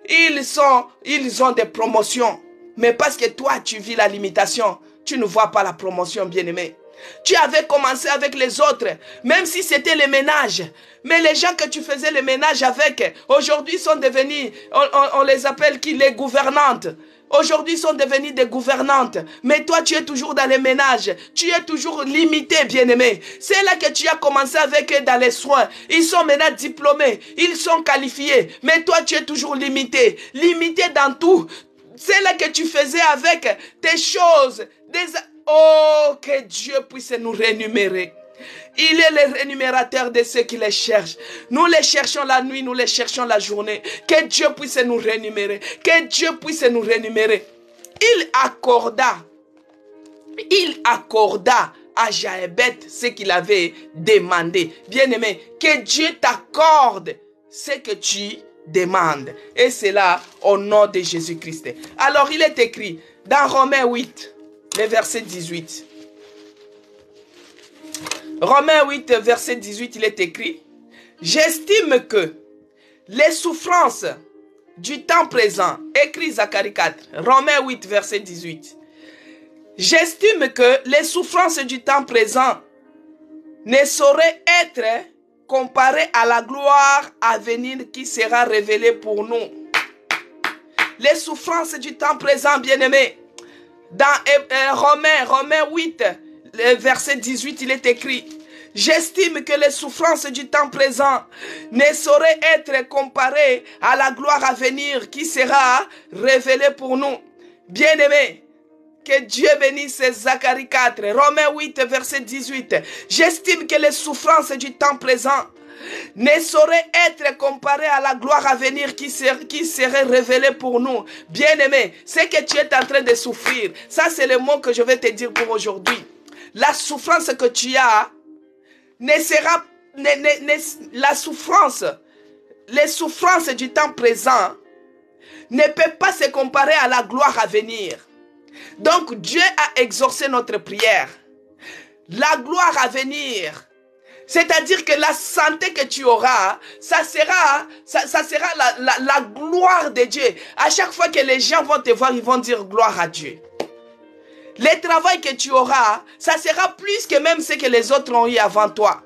ils ont des promotions. Mais parce que toi, tu vis la limitation, tu ne vois pas la promotion, bien-aimé. Tu avais commencé avec les autres, même si c'était le ménage. Mais les gens que tu faisais le ménage avec, aujourd'hui sont devenus, on les appelle qui? Les gouvernantes. Aujourd'hui sont devenus des gouvernantes. Mais toi, tu es toujours dans les ménages. Tu es toujours limité, bien-aimé. C'est là que tu as commencé avec eux dans les soins. Ils sont maintenant diplômés. Ils sont qualifiés. Mais toi, tu es toujours limité. Limité dans tout. C'est là que tu faisais avec tes choses. Oh, que Dieu puisse nous rémunérer. Il est le rémunérateur de ceux qui les cherchent. Nous les cherchons la nuit, nous les cherchons la journée. Que Dieu puisse nous rémunérer. Que Dieu puisse nous rémunérer. Il accorda à Jabet ce qu'il avait demandé. Bien-aimé, que Dieu t'accorde ce que tu demandes. Et c'est là au nom de Jésus-Christ. Alors il est écrit dans Romains 8, le verset 18. Romains 8, verset 18, il est écrit: j'estime que les souffrances du temps présent, écrit Zacharie 4, Romains 8, verset 18. J'estime que les souffrances du temps présent ne sauraient être comparées à la gloire à venir qui sera révélée pour nous. Les souffrances du temps présent, bien-aimés, dans Romains 8, le verset 18, il est écrit: j'estime que les souffrances du temps présent ne sauraient être comparées à la gloire à venir qui sera révélée pour nous. Bien-aimés, que Dieu bénisse Zacharie 4, Romains 8, verset 18. J'estime que les souffrances du temps présent ne sauraient être comparées à la gloire à venir qui serait révélée pour nous. Bien-aimé, ce que tu es en train de souffrir, ça c'est le mot que je vais te dire pour aujourd'hui. La souffrance que tu as les souffrances du temps présent ne peuvent pas se comparer à la gloire à venir. Donc Dieu a exaucé notre prière. La gloire à venir, c'est-à-dire que la santé que tu auras, ça sera la gloire de Dieu. À chaque fois que les gens vont te voir, ils vont dire gloire à Dieu. Le travail que tu auras, ça sera plus que même ce que les autres ont eu avant toi.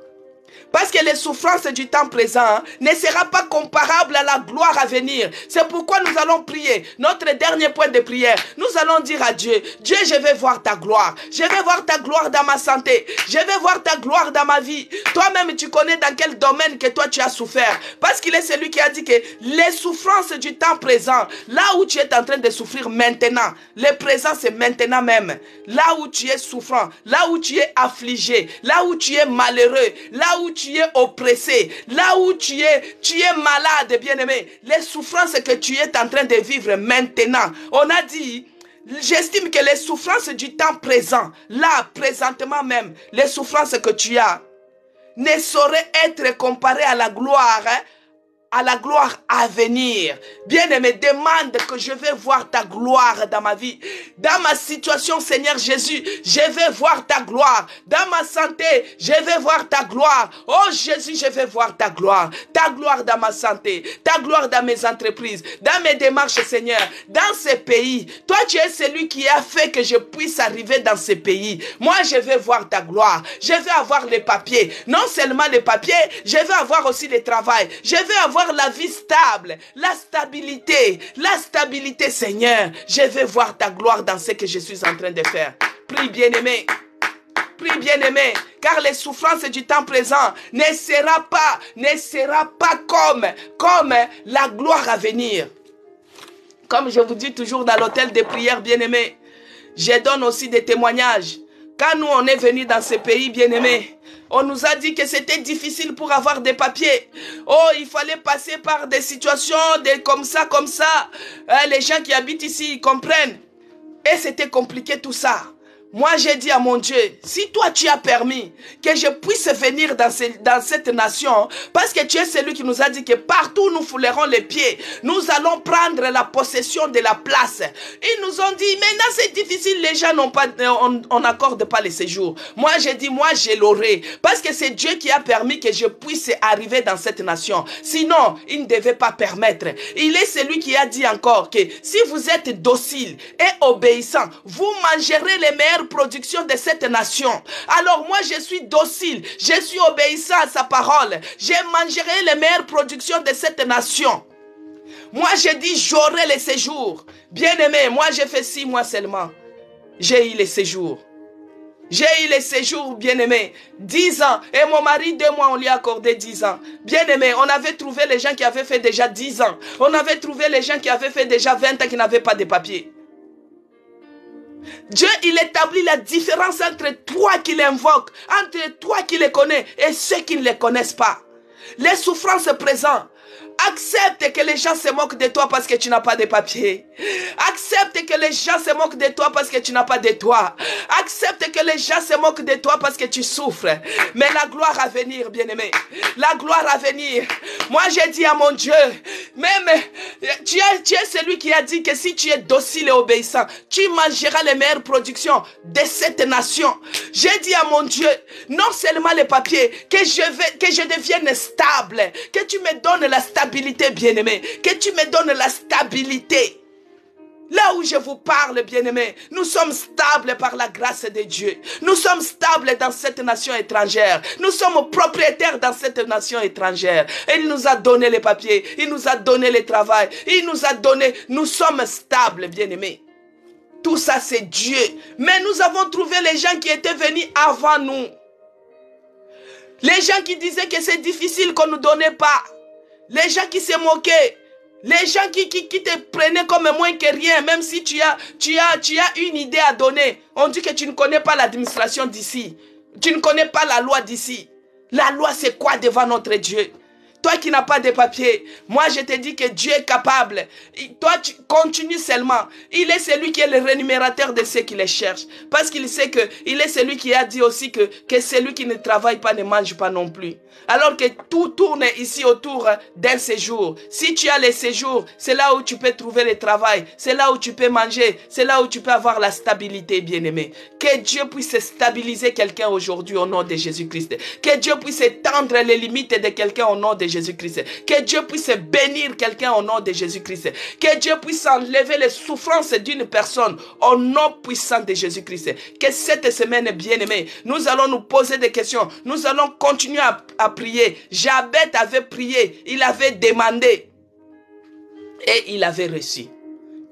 Parce que les souffrances du temps présent ne seront pas comparables à la gloire à venir. C'est pourquoi nous allons prier. Notre dernier point de prière, nous allons dire à Dieu: Dieu, je vais voir ta gloire. Je vais voir ta gloire dans ma santé. Je vais voir ta gloire dans ma vie. Toi-même, tu connais dans quel domaine que toi tu as souffert. Parce qu'il est celui qui a dit que les souffrances du temps présent, là où tu es en train de souffrir maintenant, le présent c'est maintenant même. Là où tu es souffrant, là où tu es affligé, là où tu es malheureux, là où tu es oppressé, là où tu es malade, bien-aimé, les souffrances que tu es en train de vivre maintenant, on a dit, j'estime que les souffrances du temps présent, là, présentement même, les souffrances que tu as, ne sauraient être comparées à la gloire à la gloire à venir. Bien-aimé, demande que je vais voir ta gloire dans ma vie. Dans ma situation, Seigneur Jésus, je vais voir ta gloire. Dans ma santé, je vais voir ta gloire. Oh Jésus, je vais voir ta gloire. Ta gloire dans ma santé, ta gloire dans mes entreprises, dans mes démarches, Seigneur, dans ces pays. Toi, tu es celui qui a fait que je puisse arriver dans ces pays. Moi, je vais voir ta gloire. Je vais avoir les papiers. Non seulement les papiers, je vais avoir aussi le travail. Je vais avoir la vie stable, la stabilité, Seigneur. Je vais voir ta gloire dans ce que je suis en train de faire. Prie, bien-aimé. Prie, bien-aimé, car les souffrances du temps présent ne sera pas comme la gloire à venir. Comme je vous dis toujours dans l'hôtel de prière, bien-aimé, je donne aussi des témoignages. Quand nous, on est venus dans ce pays, bien-aimé, on nous a dit que c'était difficile pour avoir des papiers. Oh, il fallait passer par des situations comme ça. Les gens qui habitent ici, ils comprennent. Et c'était compliqué tout ça. Moi, j'ai dit à mon Dieu, si toi tu as permis que je puisse venir dans cette nation, parce que tu es celui qui nous a dit que partout où nous foulerons les pieds, nous allons prendre la possession de la place. Ils nous ont dit, maintenant c'est difficile, les gens n'ont pas, on n'accorde pas les séjours. Moi, j'ai dit, moi je l'aurai, parce que c'est Dieu qui a permis que je puisse arriver dans cette nation. Sinon, il ne devait pas permettre. Il est celui qui a dit encore que si vous êtes docile et obéissant, vous mangerez les meilleurs production de cette nation. Alors moi je suis docile, je suis obéissant à sa parole, je mangerai les meilleures productions de cette nation. Moi je dis j'aurai les séjours. Bien aimé, moi j'ai fait 6 mois seulement, j'ai eu les séjours. J'ai eu les séjours, bien aimé, 10 ans. Et mon mari, 2 mois, on lui a accordé 10 ans. Bien aimé, on avait trouvé les gens qui avaient fait déjà 10 ans. On avait trouvé les gens qui avaient fait déjà 20 ans qui n'avaient pas de papiers. Dieu, il établit la différence entre toi qui l'invoques, entre toi qui les connais et ceux qui ne les connaissent pas. Les souffrances présentes. Accepte que les gens se moquent de toi parce que tu n'as pas de papier. Accepte que les gens se moquent de toi parce que tu n'as pas de toit. Accepte que les gens se moquent de toi parce que tu souffres. Mais la gloire à venir, bien-aimé. La gloire à venir. Moi, j'ai dit à mon Dieu, même tu es celui qui a dit que si tu es docile et obéissant, tu mangeras les meilleures productions de cette nation. J'ai dit à mon Dieu, non seulement les papiers, que je devienne stable, que tu me donnes la stabilité, bien-aimé, que tu me donnes la stabilité. Là où je vous parle, bien-aimé, nous sommes stables par la grâce de Dieu. Nous sommes stables dans cette nation étrangère. Nous sommes propriétaires dans cette nation étrangère. Et il nous a donné les papiers, il nous a donné le travail, il nous a donné, nous sommes stables, bien-aimé. Tout ça, c'est Dieu. Mais nous avons trouvé les gens qui étaient venus avant nous. Les gens qui disaient que c'est difficile qu'on ne nous donnait pas. Les gens qui se moquaient. Les gens qui te prenaient comme moins que rien, même si tu as une idée à donner. On dit que tu ne connais pas l'administration d'ici. Tu ne connais pas la loi d'ici. La loi, c'est quoi devant notre Dieu? Toi qui n'as pas de papier, moi je te dis que Dieu est capable. Toi tu continues seulement. Il est celui qui est le rémunérateur de ceux qui les cherchent. Parce qu'il sait que il est celui qui a dit aussi que celui qui ne travaille pas ne mange pas non plus. Alors que tout tourne ici autour d'un séjour. Si tu as les séjours, c'est là où tu peux trouver le travail. C'est là où tu peux manger. C'est là où tu peux avoir la stabilité, bien-aimé. Que Dieu puisse stabiliser quelqu'un aujourd'hui au nom de Jésus-Christ. Que Dieu puisse étendre les limites de quelqu'un au nom de Jésus-Christ. Que Dieu puisse bénir quelqu'un au nom de Jésus-Christ. Que Dieu puisse enlever les souffrances d'une personne au nom puissant de Jésus-Christ. Que cette semaine, bien-aimée, nous allons nous poser des questions. Nous allons continuer à prier. Jabet avait prié. Il avait demandé. Et il avait reçu.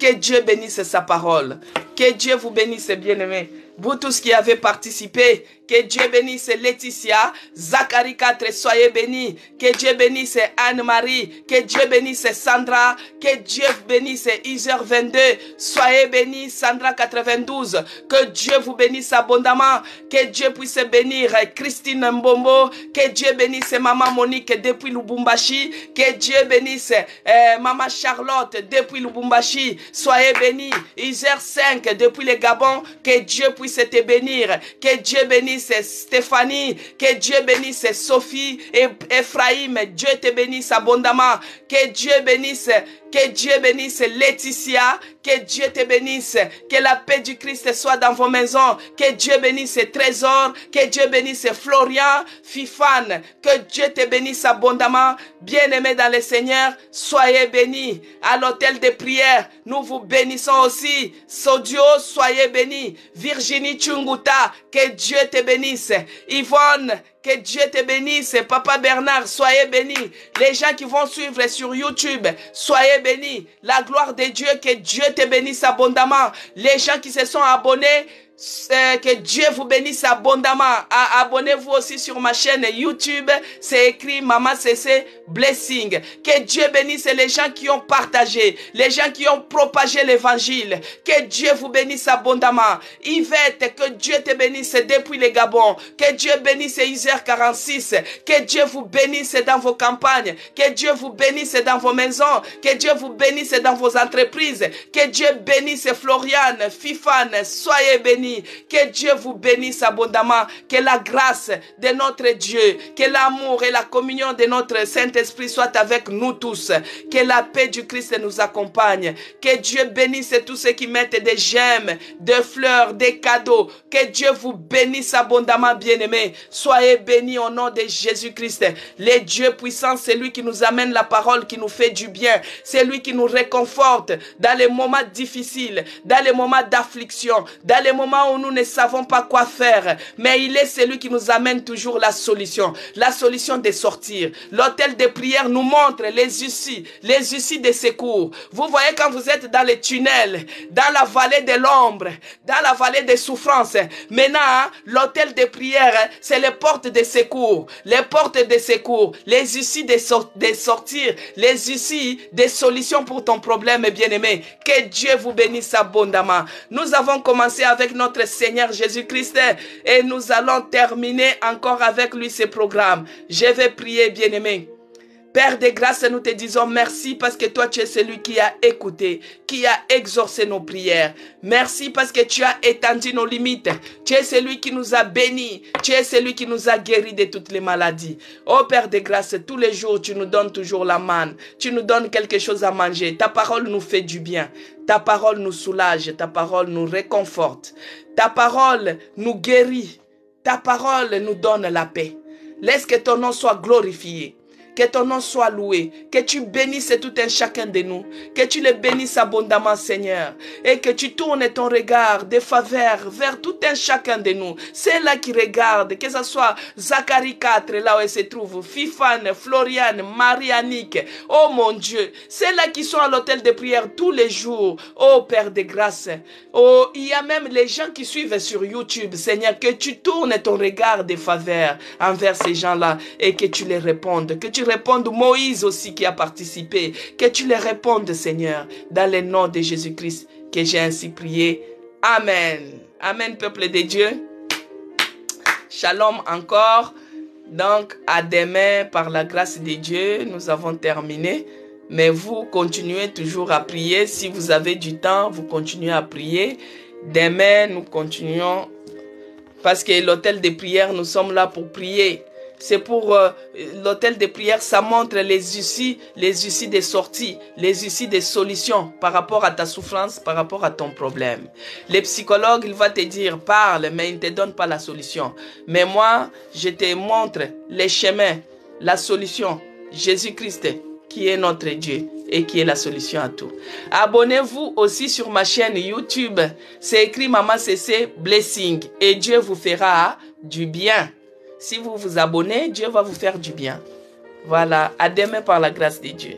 Que Dieu bénisse sa parole. Que Dieu vous bénisse, bien-aimés. Vous tous qui avez participé, que Dieu bénisse Laetitia, Zacharie 4, soyez bénis. Que Dieu bénisse Anne-Marie, que Dieu bénisse Sandra, que Dieu bénisse Isère 22, soyez bénis Sandra 92, que Dieu vous bénisse abondamment, que Dieu puisse bénir Christine Mbombo, que Dieu bénisse Maman Monique depuis Lubumbashi, que Dieu bénisse Maman Charlotte depuis Lubumbashi, soyez bénis Isère 5 depuis le Gabon, que Dieu puisse puisse te bénir. Que Dieu bénisse Stéphanie, que Dieu bénisse Sophie et Ephraim. Dieu te bénisse abondamment. Que Dieu bénisse Laetitia, que Dieu te bénisse, que la paix du Christ soit dans vos maisons, que Dieu bénisse Trésor, que Dieu bénisse Florian, Fifane, que Dieu te bénisse abondamment. Bien-aimés dans le Seigneur, soyez bénis. À l'hôtel de prière, nous vous bénissons aussi. Sodio, soyez bénis. Virginie Chunguta, que Dieu te bénisse. Yvonne, que Dieu te bénisse. Papa Bernard, soyez bénis. Les gens qui vont suivre sur YouTube, soyez bénis. La gloire de Dieu, que Dieu te bénisse abondamment. Les gens qui se sont abonnés, que Dieu vous bénisse abondamment. Abonnez-vous aussi sur ma chaîne YouTube. C'est écrit Maman CC Blessing. Que Dieu bénisse les gens qui ont partagé, les gens qui ont propagé l'évangile. Que Dieu vous bénisse abondamment. Yvette, que Dieu te bénisse depuis le Gabon. Que Dieu bénisse Isère 46. Que Dieu vous bénisse dans vos campagnes. Que Dieu vous bénisse dans vos maisons. Que Dieu vous bénisse dans vos entreprises. Que Dieu bénisse Floriane, Fifane. Soyez bénis. Que Dieu vous bénisse abondamment. Que la grâce de notre Dieu, que l'amour et la communion de notre Saint-Esprit soient avec nous tous. Que la paix du Christ nous accompagne. Que Dieu bénisse tous ceux qui mettent des gemmes, des fleurs, des cadeaux. Que Dieu vous bénisse abondamment, bien-aimés. Soyez bénis au nom de Jésus-Christ. Le Dieu puissant, c'est lui qui nous amène la parole, qui nous fait du bien. C'est lui qui nous réconforte dans les moments difficiles, dans les moments d'affliction, dans les moments où nous ne savons pas quoi faire, mais il est celui qui nous amène toujours la solution de sortir. L'hôtel de prière nous montre les issues de secours. Vous voyez quand vous êtes dans les tunnels, dans la vallée de l'ombre, dans la vallée des souffrances, maintenant l'hôtel de prière, c'est les portes de secours, les portes de secours, les issues de sortir, les issues des solutions pour ton problème, bien-aimé. Que Dieu vous bénisse abondamment. Nous avons commencé avec notre Seigneur Jésus-Christ et nous allons terminer encore avec lui ce programme. Je vais prier, bien-aimé. Père de grâce, nous te disons merci parce que toi tu es celui qui a écouté, qui a exaucé nos prières. Merci parce que tu as étendu nos limites. Tu es celui qui nous a bénis. Tu es celui qui nous a guéris de toutes les maladies. Oh Père de grâce, tous les jours tu nous donnes toujours la manne. Tu nous donnes quelque chose à manger. Ta parole nous fait du bien. Ta parole nous soulage. Ta parole nous réconforte. Ta parole nous guérit. Ta parole nous donne la paix. Laisse que ton nom soit glorifié. Que ton nom soit loué, que tu bénisses tout un chacun de nous, que tu les bénisses abondamment, Seigneur, et que tu tournes ton regard de faveur vers tout un chacun de nous. C'est là qui regarde, que ce soit Zacharie 4, là où elle se trouve, Fifane, Floriane, Marie-Annick, oh mon Dieu, c'est là qui sont à l'hôtel de prière tous les jours, oh Père de grâce. Oh, il y a même les gens qui suivent sur YouTube, Seigneur, que tu tournes ton regard de faveur envers ces gens-là et que tu les répondes, que tu répondes Moïse aussi qui a participé, que tu les répondes, Seigneur, dans le nom de Jésus-Christ, que j'ai ainsi prié. Amen. Amen, peuple de Dieu. Shalom encore. Donc, à demain, par la grâce de Dieu, nous avons terminé. Mais vous continuez toujours à prier. Si vous avez du temps, vous continuez à prier. Demain, nous continuons. Parce que l'hôtel de prière, nous sommes là pour prier. C'est pour l'hôtel de prière, ça montre les issues des sorties, les issues des solutions par rapport à ta souffrance, par rapport à ton problème. Les psychologues, il va te dire, parle, mais il ne te donne pas la solution. Mais moi, je te montre les chemins, la solution, Jésus-Christ, qui est notre Dieu et qui est la solution à tout. Abonnez-vous aussi sur ma chaîne YouTube. C'est écrit Maman CC Blessing et Dieu vous fera du bien. Si vous vous abonnez, Dieu va vous faire du bien. Voilà, à demain par la grâce de Dieu.